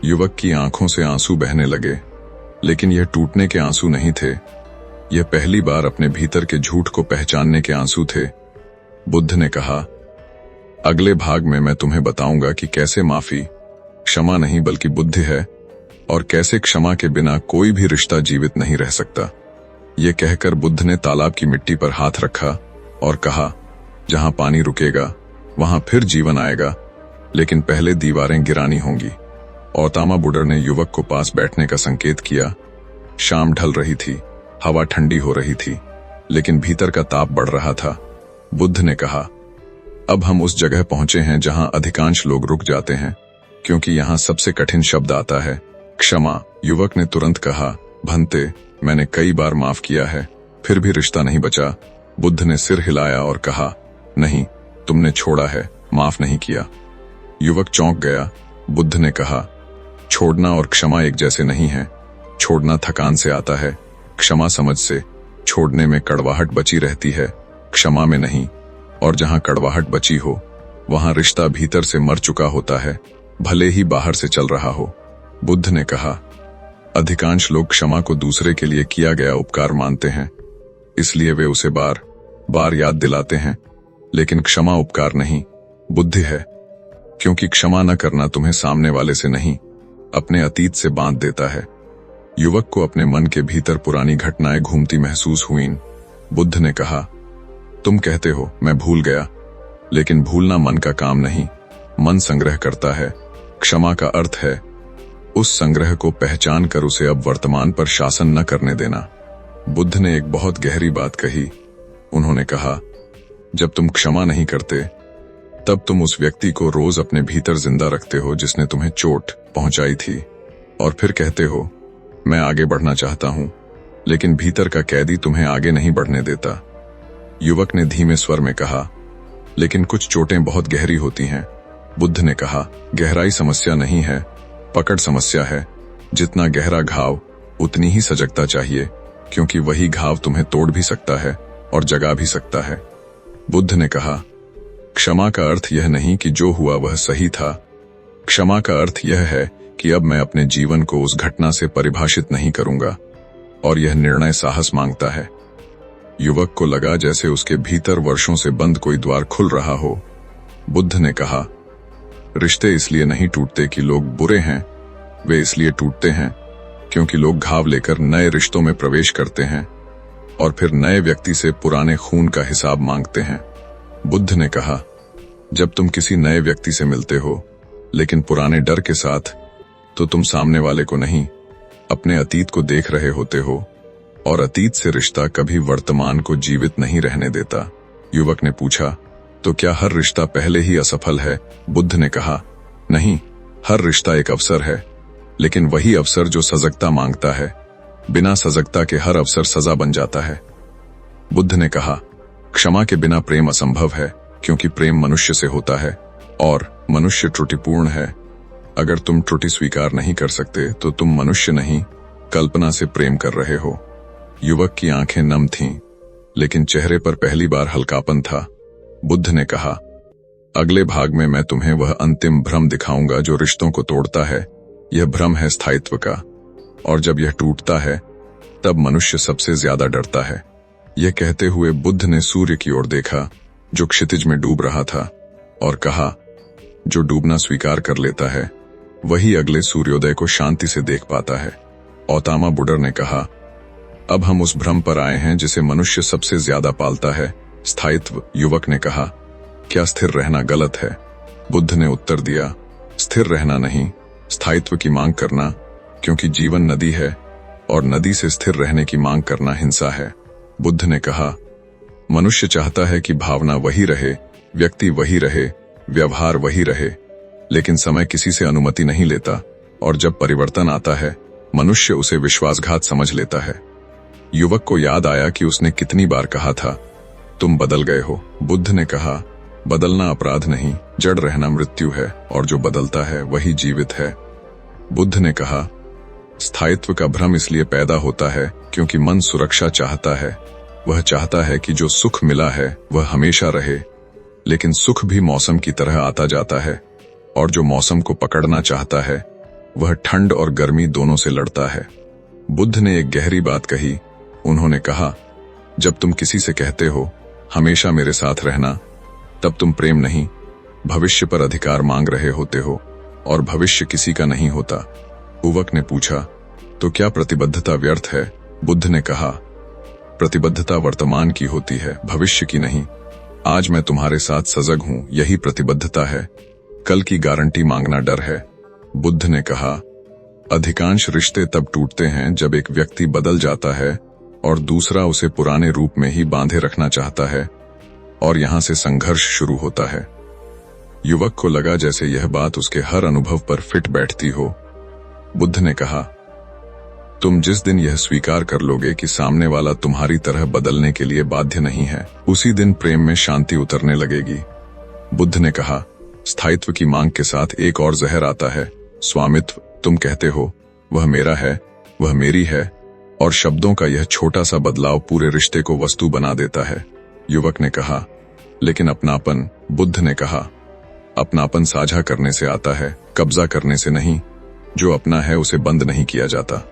युवक की आंखों से आंसू बहने लगे, लेकिन यह टूटने के आंसू नहीं थे, यह पहली बार अपने भीतर के झूठ को पहचानने के आंसू थे। बुद्ध ने कहा, अगले भाग में मैं तुम्हें बताऊंगा कि कैसे माफी क्षमा नहीं बल्कि बुद्धि है, और कैसे क्षमा के बिना कोई भी रिश्ता जीवित नहीं रह सकता। ये कहकर बुद्ध ने तालाब की मिट्टी पर हाथ रखा और कहा, जहां पानी रुकेगा वहां फिर जीवन आएगा, लेकिन पहले दीवारें गिरानी होंगी। गौतम बुद्ध ने युवक को पास बैठने का संकेत किया। शाम ढल रही थी, हवा ठंडी हो रही थी, लेकिन भीतर का ताप बढ़ रहा था। बुद्ध ने कहा, अब हम उस जगह पहुंचे हैं जहां अधिकांश लोग रुक जाते हैं, क्योंकि यहां सबसे कठिन शब्द आता है, क्षमा। युवक ने तुरंत कहा, भंते, मैंने कई बार माफ किया है, फिर भी रिश्ता नहीं बचा। बुद्ध ने सिर हिलाया और कहा, नहीं, तुमने छोड़ा है, माफ नहीं किया। युवक चौंक गया। बुद्ध ने कहा, छोड़ना और क्षमा एक जैसे नहीं है। छोड़ना थकान से आता है, क्षमा समझ से। छोड़ने में कड़वाहट बची रहती है, क्षमा में नहीं। और जहां कड़वाहट बची हो, वहां रिश्ता भीतर से मर चुका होता है, भले ही बाहर से चल रहा हो। बुद्ध ने कहा, अधिकांश लोग क्षमा को दूसरे के लिए किया गया उपकार मानते हैं, इसलिए वे उसे बार बार याद दिलाते हैं। लेकिन क्षमा उपकार नहीं, बुद्धि है, क्योंकि क्षमा न करना तुम्हें सामने वाले से नहीं, अपने अतीत से बांध देता है। युवक को अपने मन के भीतर पुरानी घटनाएं घूमती महसूस हुईं। बुद्ध ने कहा, तुम कहते हो मैं भूल गया, लेकिन भूलना मन का काम नहीं, मन संग्रह करता है। क्षमा का अर्थ है उस संग्रह को पहचान कर उसे अब वर्तमान पर शासन न करने देना। बुद्ध ने एक बहुत गहरी बात कही। उन्होंने कहा, जब तुम क्षमा नहीं करते, तब तुम उस व्यक्ति को रोज अपने भीतर जिंदा रखते हो जिसने तुम्हें चोट पहुंचाई थी, और फिर कहते हो, मैं आगे बढ़ना चाहता हूं, लेकिन भीतर का कैदी तुम्हें आगे नहीं बढ़ने देता। युवक ने धीमे स्वर में कहा, लेकिन कुछ चोटें बहुत गहरी होती हैं। बुद्ध ने कहा, गहराई समस्या नहीं है, पकड़ समस्या है। जितना गहरा घाव, उतनी ही सजगता चाहिए, क्योंकि वही घाव तुम्हें तोड़ भी सकता है और जगा भी सकता है। बुद्ध ने कहा, क्षमा का अर्थ यह नहीं कि जो हुआ वह सही था। क्षमा का अर्थ यह है कि अब मैं अपने जीवन को उस घटना से परिभाषित नहीं करूंगा, और यह निर्णय साहस मांगता है। युवक को लगा जैसे उसके भीतर वर्षों से बंद कोई द्वार खुल रहा हो। बुद्ध ने कहा, रिश्ते इसलिए नहीं टूटते कि लोग बुरे हैं, वे इसलिए टूटते हैं क्योंकि लोग घाव लेकर नए रिश्तों में प्रवेश करते हैं और फिर नए व्यक्ति से पुराने खून का हिसाब मांगते हैं। बुद्ध ने कहा, जब तुम किसी नए व्यक्ति से मिलते हो, लेकिन पुराने डर के साथ, तो तुम सामने वाले को नहीं, अपने अतीत को देख रहे होते हो, और अतीत से रिश्ता कभी वर्तमान को जीवित नहीं रहने देता। युवक ने पूछा, तो क्या हर रिश्ता पहले ही असफल है? बुद्ध ने कहा, नहीं, हर रिश्ता एक अवसर है, लेकिन वही अवसर जो सजगता मांगता है। बिना सजगता के हर अवसर सजा बन जाता है। बुद्ध ने कहा, क्षमा के बिना प्रेम असंभव है, क्योंकि प्रेम मनुष्य से होता है और मनुष्य त्रुटिपूर्ण है। अगर तुम त्रुटि स्वीकार नहीं कर सकते तो तुम मनुष्य नहीं, कल्पना से प्रेम कर रहे हो। युवक की आंखें नम थीं, लेकिन चेहरे पर पहली बार हल्कापन था। बुद्ध ने कहा, अगले भाग में मैं तुम्हें वह अंतिम भ्रम दिखाऊंगा जो रिश्तों को तोड़ता है। यह भ्रम है स्थायित्व का, और जब यह टूटता है तब मनुष्य सबसे ज्यादा डरता है। यह कहते हुए बुद्ध ने सूर्य की ओर देखा, जो क्षितिज में डूब रहा था, और कहा, जो डूबना स्वीकार कर लेता है वही अगले सूर्योदय को शांति से देख पाता है। औतामा बुडर ने कहा, अब हम उस भ्रम पर आए हैं जिसे मनुष्य सबसे ज्यादा पालता है, स्थायित्व। युवक ने कहा, क्या स्थिर रहना गलत है? बुद्ध ने उत्तर दिया, स्थिर रहना नहीं, स्थायित्व की मांग करना, क्योंकि जीवन नदी है और नदी से स्थिर रहने की मांग करना हिंसा है। बुद्ध ने कहा, मनुष्य चाहता है कि भावना वही रहे, व्यक्ति वही रहे, व्यवहार वही रहे, लेकिन समय किसी से अनुमति नहीं लेता, और जब परिवर्तन आता है मनुष्य उसे विश्वासघात समझ लेता है। युवक को याद आया कि उसने कितनी बार कहा था, तुम बदल गए हो। बुद्ध ने कहा, बदलना अपराध नहीं, जड़ रहना मृत्यु है, और जो बदलता है वही जीवित है। बुद्ध ने कहा, स्थायित्व का भ्रम इसलिए पैदा होता है क्योंकि मन सुरक्षा चाहता है। वह चाहता है कि जो सुख मिला है वह हमेशा रहे, लेकिन सुख भी मौसम की तरह आता जाता है, और जो मौसम को पकड़ना चाहता है वह ठंड और गर्मी दोनों से लड़ता है। बुद्ध ने एक गहरी बात कही। उन्होंने कहा, जब तुम किसी से कहते हो हमेशा मेरे साथ रहना, तब तुम प्रेम नहीं, भविष्य पर अधिकार मांग रहे होते हो, और भविष्य किसी का नहीं होता। युवक ने पूछा, तो क्या प्रतिबद्धता व्यर्थ है? बुद्ध ने कहा, प्रतिबद्धता वर्तमान की होती है, भविष्य की नहीं। आज मैं तुम्हारे साथ सजग हूं, यही प्रतिबद्धता है। कल की गारंटी मांगना डर है। बुद्ध ने कहा, अधिकांश रिश्ते तब टूटते हैं जब एक व्यक्ति बदल जाता है और दूसरा उसे पुराने रूप में ही बांधे रखना चाहता है, और यहां से संघर्ष शुरू होता है। युवक को लगा जैसे यह बात उसके हर अनुभव पर फिट बैठती हो। बुद्ध ने कहा, तुम जिस दिन यह स्वीकार कर लोगे कि सामने वाला तुम्हारी तरह बदलने के लिए बाध्य नहीं है, उसी दिन प्रेम में शांति उतरने लगेगी। बुद्ध ने कहा, स्थायित्व की मांग के साथ एक और जहर आता है, स्वामित्व। तुम कहते हो वह मेरा है, वह मेरी है, और शब्दों का यह छोटा सा बदलाव पूरे रिश्ते को वस्तु बना देता है। युवक ने कहा, लेकिन अपनापन। बुद्ध ने कहा, अपनापन साझा करने से आता है, कब्जा करने से नहीं। जो अपना है उसे बंद नहीं किया जाता।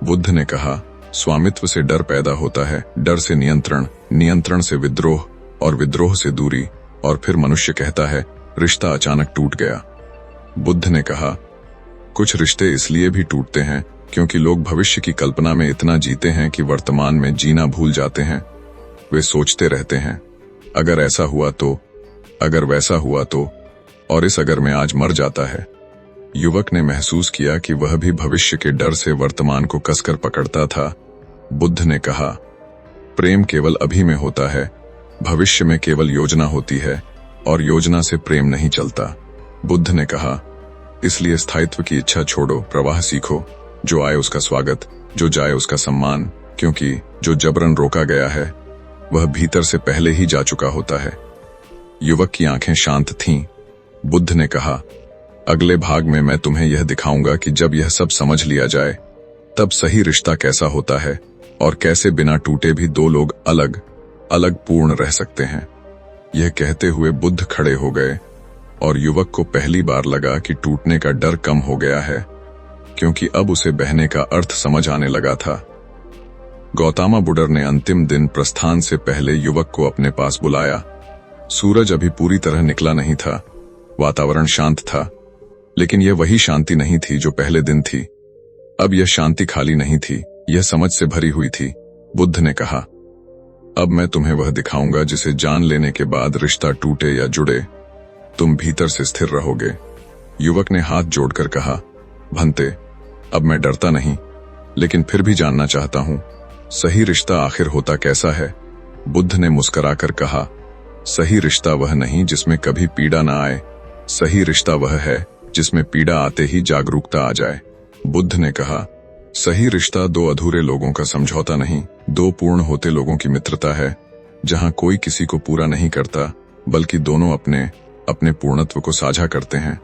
बुद्ध ने कहा, स्वामित्व से डर पैदा होता है, डर से नियंत्रण, नियंत्रण से विद्रोह, और विद्रोह से दूरी, और फिर मनुष्य कहता है रिश्ता अचानक टूट गया। बुद्ध ने कहा, कुछ रिश्ते इसलिए भी टूटते हैं क्योंकि लोग भविष्य की कल्पना में इतना जीते हैं कि वर्तमान में जीना भूल जाते हैं। वे सोचते रहते हैं, अगर ऐसा हुआ तो, अगर वैसा हुआ तो, और इस अगर में आज मर जाता है। युवक ने महसूस किया कि वह भी भविष्य के डर से वर्तमान को कसकर पकड़ता था। बुद्ध ने कहा, प्रेम केवल अभी में होता है, भविष्य में केवल योजना होती है, और योजना से प्रेम नहीं चलता। बुद्ध ने कहा, इसलिए स्थायित्व की इच्छा छोड़ो, प्रवाह सीखो। जो आए उसका स्वागत, जो जाए उसका सम्मान, क्योंकि जो जबरन रोका गया है वह भीतर से पहले ही जा चुका होता है। युवक की आंखें शांत थीं। बुद्ध ने कहा, अगले भाग में मैं तुम्हें यह दिखाऊंगा कि जब यह सब समझ लिया जाए तब सही रिश्ता कैसा होता है, और कैसे बिना टूटे भी दो लोग अलग अलग पूर्ण रह सकते हैं। यह कहते हुए बुद्ध खड़े हो गए, और युवक को पहली बार लगा कि टूटने का डर कम हो गया है, क्योंकि अब उसे बहने का अर्थ समझ आने लगा था। गौतम बुद्ध ने अंतिम दिन प्रस्थान से पहले युवक को अपने पास बुलाया। सूरज अभी पूरी तरह निकला नहीं था, वातावरण शांत था, लेकिन यह वही शांति नहीं थी जो पहले दिन थी। अब यह शांति खाली नहीं थी, यह समझ से भरी हुई थी। बुद्ध ने कहा, अब मैं तुम्हें वह दिखाऊंगा जिसे जान लेने के बाद रिश्ता टूटे या जुड़े, तुम भीतर से स्थिर रहोगे। युवक ने हाथ जोड़कर कहा, भंते, अब मैं डरता नहीं, लेकिन फिर भी जानना चाहता हूं, सही रिश्ता आखिर होता कैसा है? बुद्ध ने मुस्कुराकर कहा, सही रिश्ता वह नहीं जिसमें कभी पीड़ा ना आए, सही रिश्ता वह है जिसमें पीड़ा आते ही जागरूकता आ जाए। बुद्ध ने कहा, सही रिश्ता दो अधूरे लोगों का समझौता नहीं, दो पूर्ण होते लोगों की मित्रता है, जहां कोई किसी को पूरा नहीं करता, बल्कि दोनों अपने अपने पूर्णत्व को साझा करते हैं।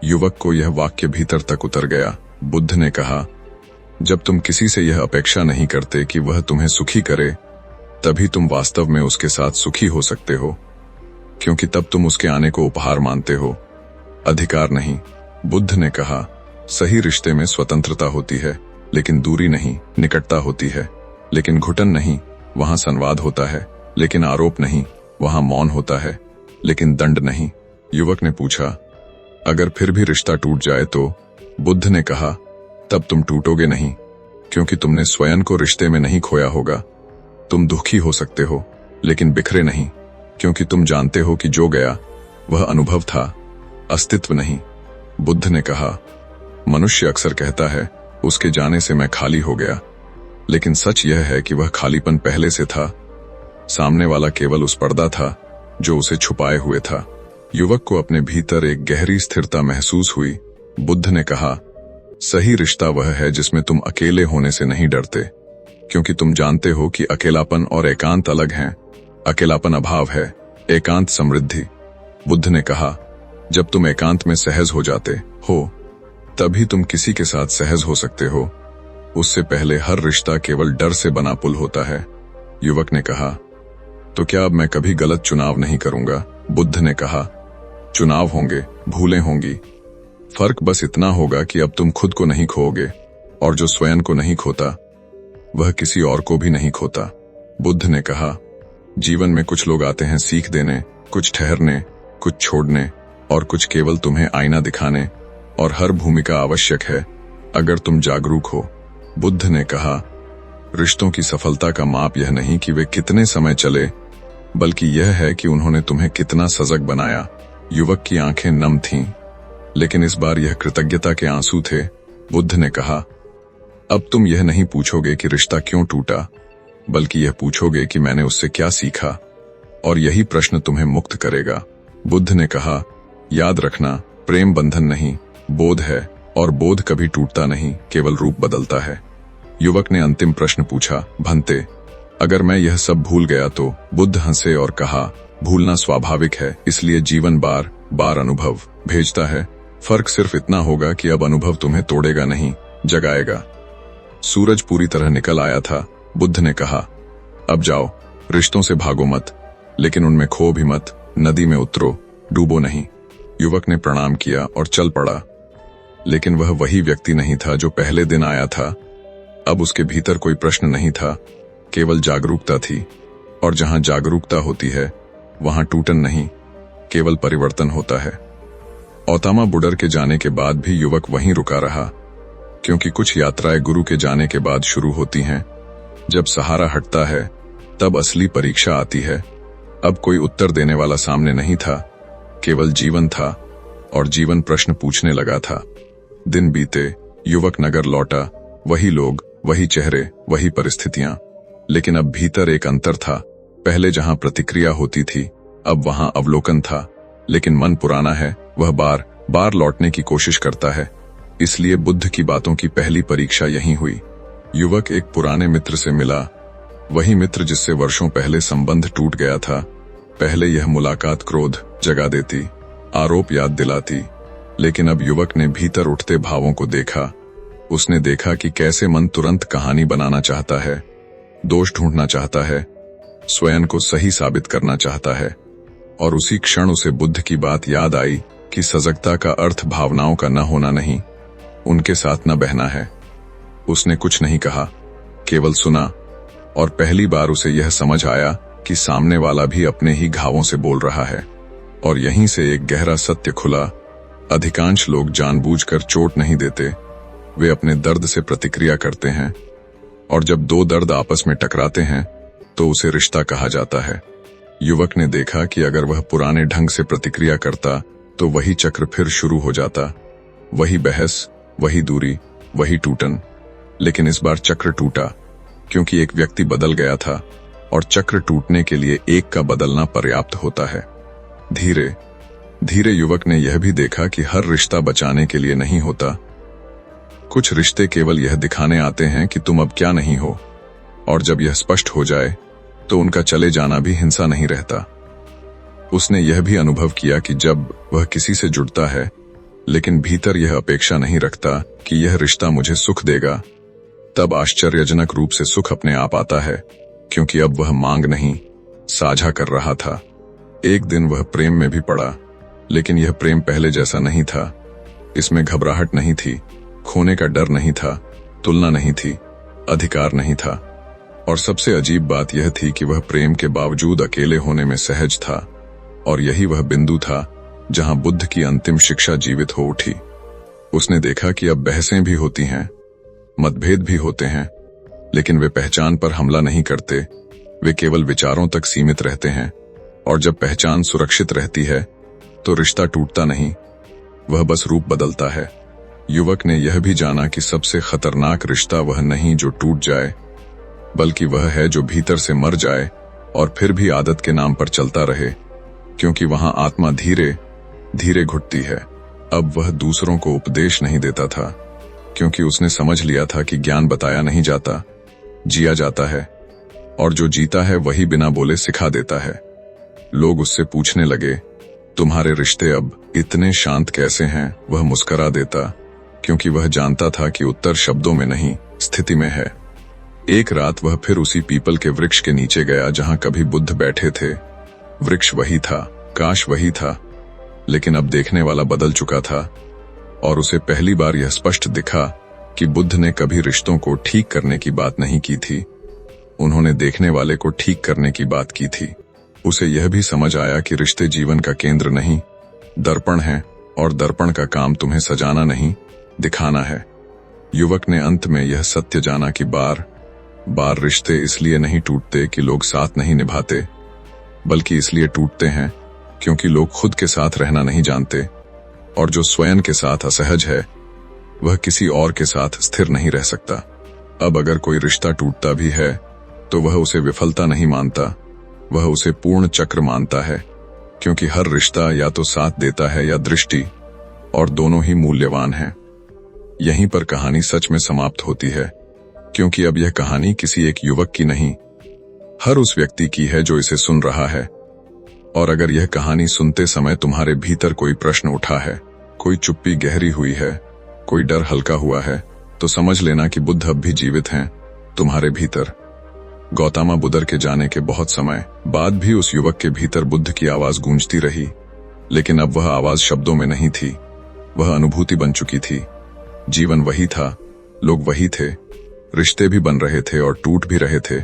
युवक को यह वाक्य भीतर तक उतर गया। बुद्ध ने कहा, जब तुम किसी से यह अपेक्षा नहीं करते कि वह तुम्हें सुखी करे, तभी तुम वास्तव में उसके साथ सुखी हो सकते हो, क्योंकि तब तुम उसके आने को उपहार मानते हो, अधिकार नहीं। बुद्ध ने कहा, सही रिश्ते में स्वतंत्रता होती है, लेकिन दूरी नहीं, निकटता होती है, लेकिन घुटन नहीं, वहां संवाद होता है, लेकिन आरोप नहीं, वहां मौन होता है, लेकिन दंड नहीं। युवक ने पूछा, अगर फिर भी रिश्ता टूट जाए तो? बुद्ध ने कहा, तब तुम टूटोगे नहीं, क्योंकि तुमने स्वयं को रिश्ते में नहीं खोया होगा। तुम दुखी हो सकते हो, लेकिन बिखरे नहीं, क्योंकि तुम जानते हो कि जो गया वह अनुभव था, अस्तित्व नहीं। बुद्ध ने कहा, मनुष्य अक्सर कहता है, उसके जाने से मैं खाली हो गया, लेकिन सच यह है कि वह खालीपन पहले से था। सामने वाला केवल उस पर्दा था जो उसे छुपाए हुए था। युवक को अपने भीतर एक गहरी स्थिरता महसूस हुई। बुद्ध ने कहा, सही रिश्ता वह है जिसमें तुम अकेले होने से नहीं डरते, क्योंकि तुम जानते हो कि अकेलापन और एकांत अलग हैं। अकेलापन अभाव है, एकांत समृद्धि। बुद्ध ने कहा, जब तुम एकांत में सहज हो जाते हो, तभी तुम किसी के साथ सहज हो सकते हो। उससे पहले हर रिश्ता केवल डर से बना पुल होता है। युवक ने कहा, तो क्या अब मैं कभी गलत चुनाव नहीं करूंगा? बुद्ध ने कहा, चुनाव होंगे, भूलें होंगी, फर्क बस इतना होगा कि अब तुम खुद को नहीं खोओगे, और जो स्वयं को नहीं खोता वह किसी और को भी नहीं खोता। बुद्ध ने कहा, जीवन में कुछ लोग आते हैं सीख देने, कुछ ठहरने, कुछ छोड़ने, और कुछ केवल तुम्हें आईना दिखाने, और हर भूमिका आवश्यक है अगर तुम जागरूक हो। बुद्ध ने कहा, रिश्तों की सफलता का माप यह नहीं कि वे कितने समय चले, बल्कि यह है कि उन्होंने तुम्हें कितना सजग बनाया। युवक की आंखें नम थीं, लेकिन इस बार यह कृतज्ञता के आंसू थे। बुद्ध ने कहा, अब तुम यह नहीं पूछोगे कि रिश्ता क्यों टूटा, बल्कि यह पूछोगे कि मैंने उससे क्या सीखा, और यही प्रश्न तुम्हें मुक्त करेगा। बुद्ध ने कहा, याद रखना, प्रेम बंधन नहीं, बोध है, और बोध कभी टूटता नहीं, केवल रूप बदलता है। युवक ने अंतिम प्रश्न पूछा, भंते, अगर मैं यह सब भूल गया तो? बुद्ध हंसे और कहा, भूलना स्वाभाविक है, इसलिए जीवन बार बार अनुभव भेजता है। फर्क सिर्फ इतना होगा कि अब अनुभव तुम्हें तोड़ेगा नहीं, जगाएगा। सूरज पूरी तरह निकल आया था। बुद्ध ने कहा, अब जाओ, रिश्तों से भागो मत, लेकिन उनमें खो भी मत। नदी में उतरो, डूबो नहीं। युवक ने प्रणाम किया और चल पड़ा। लेकिन वह वही व्यक्ति नहीं था जो पहले दिन आया था। अब उसके भीतर कोई प्रश्न नहीं था, केवल जागरूकता थी। और जहां जागरूकता होती है वहां टूटन नहीं, केवल परिवर्तन होता है। औतामा बुडर के जाने के बाद भी युवक वहीं रुका रहा, क्योंकि कुछ यात्राएं गुरु के जाने के बाद शुरू होती हैं। जब सहारा हटता है तब असली परीक्षा आती है। अब कोई उत्तर देने वाला सामने नहीं था, केवल जीवन था, और जीवन प्रश्न पूछने लगा था। दिन बीते, युवक नगर लौटा, वही लोग, वही चेहरे, वही परिस्थितियां। लेकिन अब भीतर एक अंतर था। पहले जहां प्रतिक्रिया होती थी, अब वहां अवलोकन था। लेकिन मन पुराना है, वह बार बार लौटने की कोशिश करता है। इसलिए बुद्ध की बातों की पहली परीक्षा यहीं हुई। युवक एक पुराने मित्र से मिला, वही मित्र जिससे वर्षों पहले संबंध टूट गया था। पहले यह मुलाकात क्रोध जगा देती, आरोप याद दिलाती, लेकिन अब युवक ने भीतर उठते भावों को देखा। उसने देखा कि कैसे मन तुरंत कहानी बनाना चाहता है, दोष ढूंढना चाहता है, स्वयं को सही साबित करना चाहता है। और उसी क्षण उसे बुद्ध की बात याद आई कि सजगता का अर्थ भावनाओं का न होना नहीं, उनके साथ न बहना है। उसने कुछ नहीं कहा, केवल सुना। और पहली बार उसे यह समझ आया कि सामने वाला भी अपने ही घावों से बोल रहा है। और यहीं से एक गहरा सत्य खुला, अधिकांश लोग जानबूझकर चोट नहीं देते, वे अपने दर्द से प्रतिक्रिया करते हैं। और जब दो दर्द आपस में टकराते हैं तो उसे रिश्ता कहा जाता है। युवक ने देखा कि अगर वह पुराने ढंग से प्रतिक्रिया करता तो वही चक्र फिर शुरू हो जाता, वही बहस, वही दूरी, वही टूटन। लेकिन इस बार चक्र टूटा, क्योंकि एक व्यक्ति बदल गया था, और चक्र टूटने के लिए एक का बदलना पर्याप्त होता है। धीरे धीरे युवक ने यह भी देखा कि हर रिश्ता बचाने के लिए नहीं होता। कुछ रिश्ते केवल यह दिखाने आते हैं कि तुम अब क्या नहीं हो, और जब यह स्पष्ट हो जाए तो उनका चले जाना भी हिंसा नहीं रहता। उसने यह भी अनुभव किया कि जब वह किसी से जुड़ता है लेकिन भीतर यह अपेक्षा नहीं रखता कि यह रिश्ता मुझे सुख देगा, तब आश्चर्यजनक रूप से सुख अपने आप आता है, क्योंकि अब वह मांग नहीं, साझा कर रहा था। एक दिन वह प्रेम में भी पड़ा, लेकिन यह प्रेम पहले जैसा नहीं था। इसमें घबराहट नहीं थी, खोने का डर नहीं था, तुलना नहीं थी, अधिकार नहीं था। और सबसे अजीब बात यह थी कि वह प्रेम के बावजूद अकेले होने में सहज था। और यही वह बिंदु था जहां बुद्ध की अंतिम शिक्षा जीवित हो उठी। उसने देखा कि अब बहसें भी होती हैं, मतभेद भी होते हैं, लेकिन वे पहचान पर हमला नहीं करते, वे केवल विचारों तक सीमित रहते हैं। और जब पहचान सुरक्षित रहती है तो रिश्ता टूटता नहीं, वह बस रूप बदलता है। युवक ने यह भी जाना कि सबसे खतरनाक रिश्ता वह नहीं जो टूट जाए, बल्कि वह है जो भीतर से मर जाए और फिर भी आदत के नाम पर चलता रहे, क्योंकि वहां आत्मा धीरे धीरे घुटती है। अब वह दूसरों को उपदेश नहीं देता था, क्योंकि उसने समझ लिया था कि ज्ञान बताया नहीं जाता, जिया जाता है। और जो जीता है वही बिना बोले सिखा देता है। लोग उससे पूछने लगे, तुम्हारे रिश्ते अब इतने शांत कैसे हैं? वह मुस्करा देता, क्योंकि वह जानता था कि उत्तर शब्दों में नहीं, स्थिति में है। एक रात वह फिर उसी पीपल के वृक्ष के नीचे गया जहां कभी बुद्ध बैठे थे। वृक्ष वही था, काश वही था, लेकिन अब देखने वाला बदल चुका था। और उसे पहली बार यह स्पष्ट दिखा कि बुद्ध ने कभी रिश्तों को ठीक करने की बात नहीं की थी, उन्होंने देखने वाले को ठीक करने की बात की थी। उसे यह भी समझ आया कि रिश्ते जीवन का केंद्र नहीं, दर्पण है, और दर्पण का काम तुम्हें सजाना नहीं, दिखाना है। युवक ने अंत में यह सत्य जाना कि बार बार रिश्ते इसलिए नहीं टूटते कि लोग साथ नहीं निभाते, बल्कि इसलिए टूटते हैं क्योंकि लोग खुद के साथ रहना नहीं जानते। और जो स्वयं के साथ असहज है वह किसी और के साथ स्थिर नहीं रह सकता। अब अगर कोई रिश्ता टूटता भी है तो वह उसे विफलता नहीं मानता, वह उसे पूर्ण चक्र मानता है, क्योंकि हर रिश्ता या तो साथ देता है या दृष्टि, और दोनों ही मूल्यवान हैं। यहीं पर कहानी सच में समाप्त होती है। क्योंकि अब यह कहानी किसी एक युवक की नहीं, हर उस व्यक्ति की है जो इसे सुन रहा है। और अगर यह कहानी सुनते समय तुम्हारे भीतर कोई प्रश्न उठा है, कोई चुप्पी गहरी हुई है, कोई डर हल्का हुआ है, तो समझ लेना कि बुद्ध अब भी जीवित हैं तुम्हारे भीतर। गौतम बुद्ध के जाने के बहुत समय बाद भी उस युवक के भीतर बुद्ध की आवाज गूंजती रही, लेकिन अब वह आवाज शब्दों में नहीं थी, वह अनुभूति बन चुकी थी। जीवन वही था, लोग वही थे, रिश्ते भी बन रहे थे और टूट भी रहे थे।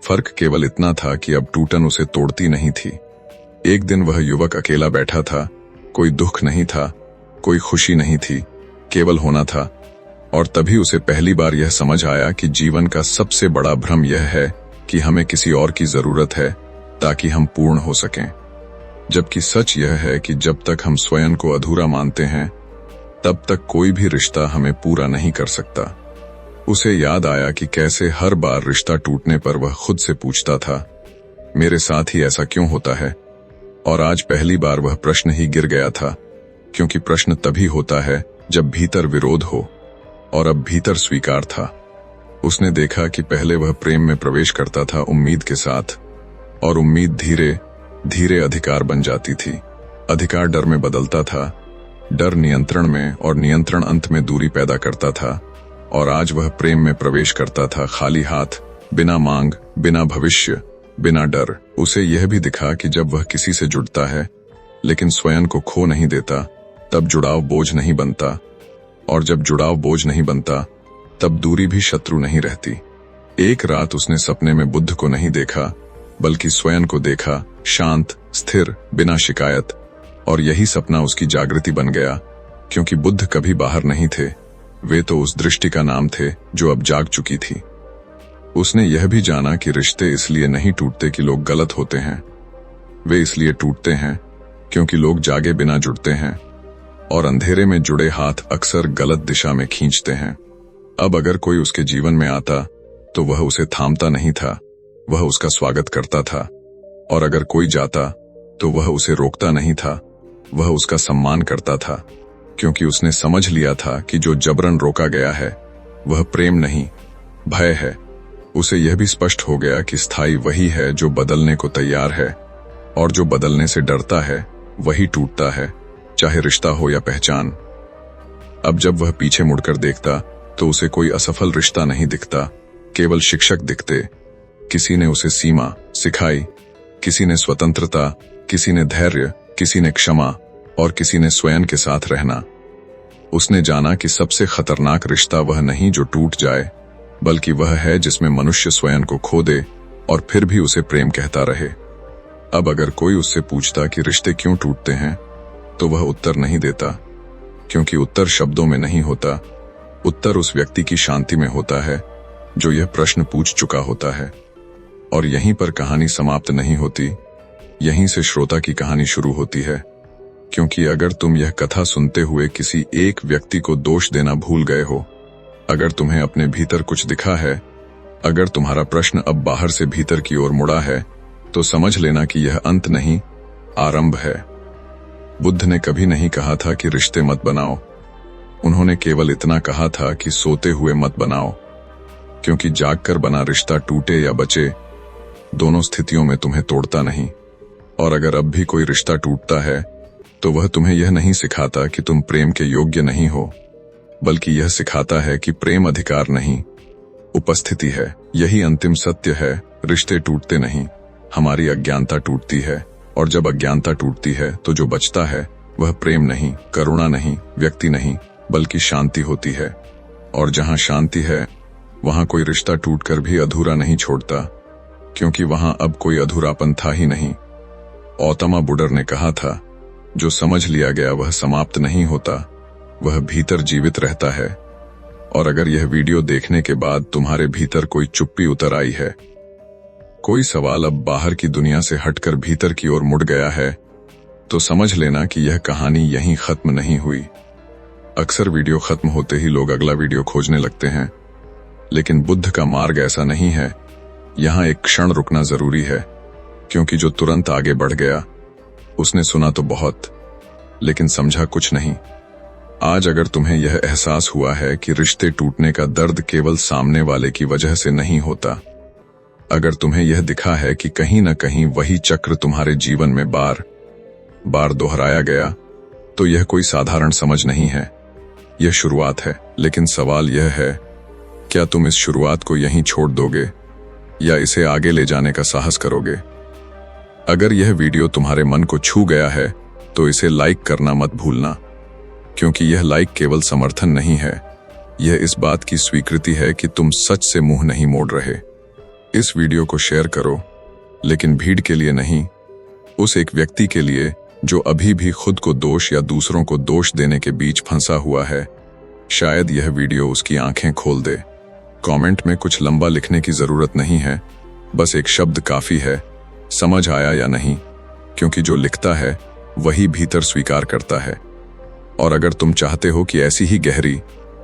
फर्क केवल इतना था कि अब टूटन उसे तोड़ती नहीं थी। एक दिन वह युवक अकेला बैठा था, कोई दुख नहीं था, कोई खुशी नहीं थी, केवल होना था। और तभी उसे पहली बार यह समझ आया कि जीवन का सबसे बड़ा भ्रम यह है कि हमें किसी और की जरूरत है ताकि हम पूर्ण हो सकें, जबकि सच यह है कि जब तक हम स्वयं को अधूरा मानते हैं तब तक कोई भी रिश्ता हमें पूरा नहीं कर सकता। उसे याद आया कि कैसे हर बार रिश्ता टूटने पर वह खुद से पूछता था, मेरे साथ ही ऐसा क्यों होता है। और आज पहली बार वह प्रश्न ही गिर गया था, क्योंकि प्रश्न तभी होता है जब भीतर विरोध हो, और अब भीतर स्वीकार था। उसने देखा कि पहले वह प्रेम में प्रवेश करता था उम्मीद के साथ, और उम्मीद धीरे धीरे अधिकार बन जाती थी। अधिकार डर में बदलता था, डर नियंत्रण में, और नियंत्रण अंत में दूरी पैदा करता था। और आज वह प्रेम में प्रवेश करता था खाली हाथ, बिना मांग, बिना भविष्य, बिना डर। उसे यह भी दिखा कि जब वह किसी से जुड़ता है लेकिन स्वयं को खो नहीं देता, तब जुड़ाव बोझ नहीं बनता, और जब जुड़ाव बोझ नहीं बनता तब दूरी भी शत्रु नहीं रहती। एक रात उसने सपने में बुद्ध को नहीं देखा, बल्कि स्वयं को देखा, शांत, स्थिर, बिना शिकायत। और यही सपना उसकी जागृति बन गया, क्योंकि बुद्ध कभी बाहर नहीं थे, वे तो उस दृष्टि का नाम थे जो अब जाग चुकी थी। उसने यह भी जाना कि रिश्ते इसलिए नहीं टूटते कि लोग गलत होते हैं, वे इसलिए टूटते हैं क्योंकि लोग जागे बिना जुड़ते हैं, और अंधेरे में जुड़े हाथ अक्सर गलत दिशा में खींचते हैं। अब अगर कोई उसके जीवन में आता तो वह उसे थामता नहीं था, वह उसका स्वागत करता था। और अगर कोई जाता तो वह उसे रोकता नहीं था, वह उसका सम्मान करता था, क्योंकि उसने समझ लिया था कि जो जबरन रोका गया है वह प्रेम नहीं, भय है। उसे यह भी स्पष्ट हो गया कि स्थायी वही है जो बदलने को तैयार है, और जो बदलने से डरता है वही टूटता है, चाहे रिश्ता हो या पहचान। अब जब वह पीछे मुड़कर देखता तो उसे कोई असफल रिश्ता नहीं दिखता, केवल शिक्षक दिखते। किसी ने उसे सीमा सिखाई, किसी ने स्वतंत्रता, किसी ने धैर्य, किसी ने क्षमा, और किसी ने स्वयं के साथ रहना। उसने जाना कि सबसे खतरनाक रिश्ता वह नहीं जो टूट जाए, बल्कि वह है जिसमें मनुष्य स्वयं को खो दे और फिर भी उसे प्रेम कहता रहे। अब अगर कोई उससे पूछता कि रिश्ते क्यों टूटते हैं, तो वह उत्तर नहीं देता, क्योंकि उत्तर शब्दों में नहीं होता, उत्तर उस व्यक्ति की शांति में होता है जो यह प्रश्न पूछ चुका होता है। और यहीं पर कहानी समाप्त नहीं होती, यहीं से श्रोता की कहानी शुरू होती है। क्योंकि अगर तुम यह कथा सुनते हुए किसी एक व्यक्ति को दोष देना भूल गए हो, अगर तुम्हें अपने भीतर कुछ दिखा है, अगर तुम्हारा प्रश्न अब बाहर से भीतर की ओर मुड़ा है, तो समझ लेना कि यह अंत नहीं, आरंभ है। बुद्ध ने कभी नहीं कहा था कि रिश्ते मत बनाओ, उन्होंने केवल इतना कहा था कि सोते हुए मत बनाओ, क्योंकि जागकर बना रिश्ता टूटे या बचे, दोनों स्थितियों में तुम्हें तोड़ता नहीं। और अगर अब भी कोई रिश्ता टूटता है तो वह तुम्हें यह नहीं सिखाता कि तुम प्रेम के योग्य नहीं हो, बल्कि यह सिखाता है कि प्रेम अधिकार नहीं, उपस्थिति है। यही अंतिम सत्य है, रिश्ते टूटते नहीं, हमारी अज्ञानता टूटती है। और जब अज्ञानता टूटती है तो जो बचता है वह प्रेम नहीं, करुणा नहीं, व्यक्ति नहीं, बल्कि शांति होती है। और जहां शांति है वहां कोई रिश्ता टूटकर भी अधूरा नहीं छोड़ता, क्योंकि वहां अब कोई अधूरापन था ही नहीं। गौतम बुद्ध ने कहा था, जो समझ लिया गया वह समाप्त नहीं होता, वह भीतर जीवित रहता है। और अगर यह वीडियो देखने के बाद तुम्हारे भीतर कोई चुप्पी उतर आई है, कोई सवाल अब बाहर की दुनिया से हटकर भीतर की ओर मुड़ गया है, तो समझ लेना कि यह कहानी यहीं खत्म नहीं हुई। अक्सर वीडियो खत्म होते ही लोग अगला वीडियो खोजने लगते हैं, लेकिन बुद्ध का मार्ग ऐसा नहीं है। यहां एक क्षण रुकना जरूरी है, क्योंकि जो तुरंत आगे बढ़ गया उसने सुना तो बहुत, लेकिन समझा कुछ नहीं। आज अगर तुम्हें यह एहसास हुआ है कि रिश्ते टूटने का दर्द केवल सामने वाले की वजह से नहीं होता, अगर तुम्हें यह दिखा है कि कहीं न कहीं वही चक्र तुम्हारे जीवन में बार बार दोहराया गया, तो यह कोई साधारण समझ नहीं है, यह शुरुआत है। लेकिन सवाल यह है, क्या तुम इस शुरुआत को यहीं छोड़ दोगे या इसे आगे ले जाने का साहस करोगे? अगर यह वीडियो तुम्हारे मन को छू गया है तो इसे लाइक करना मत भूलना, क्योंकि यह लाइक केवल समर्थन नहीं है, यह इस बात की स्वीकृति है कि तुम सच से मुंह नहीं मोड़ रहे। इस वीडियो को शेयर करो, लेकिन भीड़ के लिए नहीं, उस एक व्यक्ति के लिए जो अभी भी खुद को दोष या दूसरों को दोष देने के बीच फंसा हुआ है। शायद यह वीडियो उसकी आंखें खोल दे। कमेंट में कुछ लंबा लिखने की जरूरत नहीं है, बस एक शब्द काफी है, समझ आया या नहीं, क्योंकि जो लिखता है वही भीतर स्वीकार करता है। और अगर तुम चाहते हो कि ऐसी ही गहरी,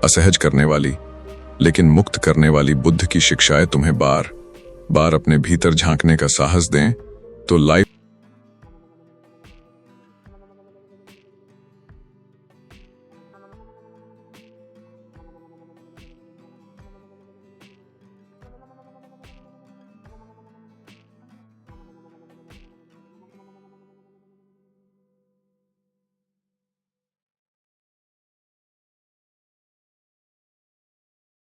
असहज करने वाली लेकिन मुक्त करने वाली बुद्ध की शिक्षाएं तुम्हें बार बार अपने भीतर झांकने का साहस दें, तो लाइव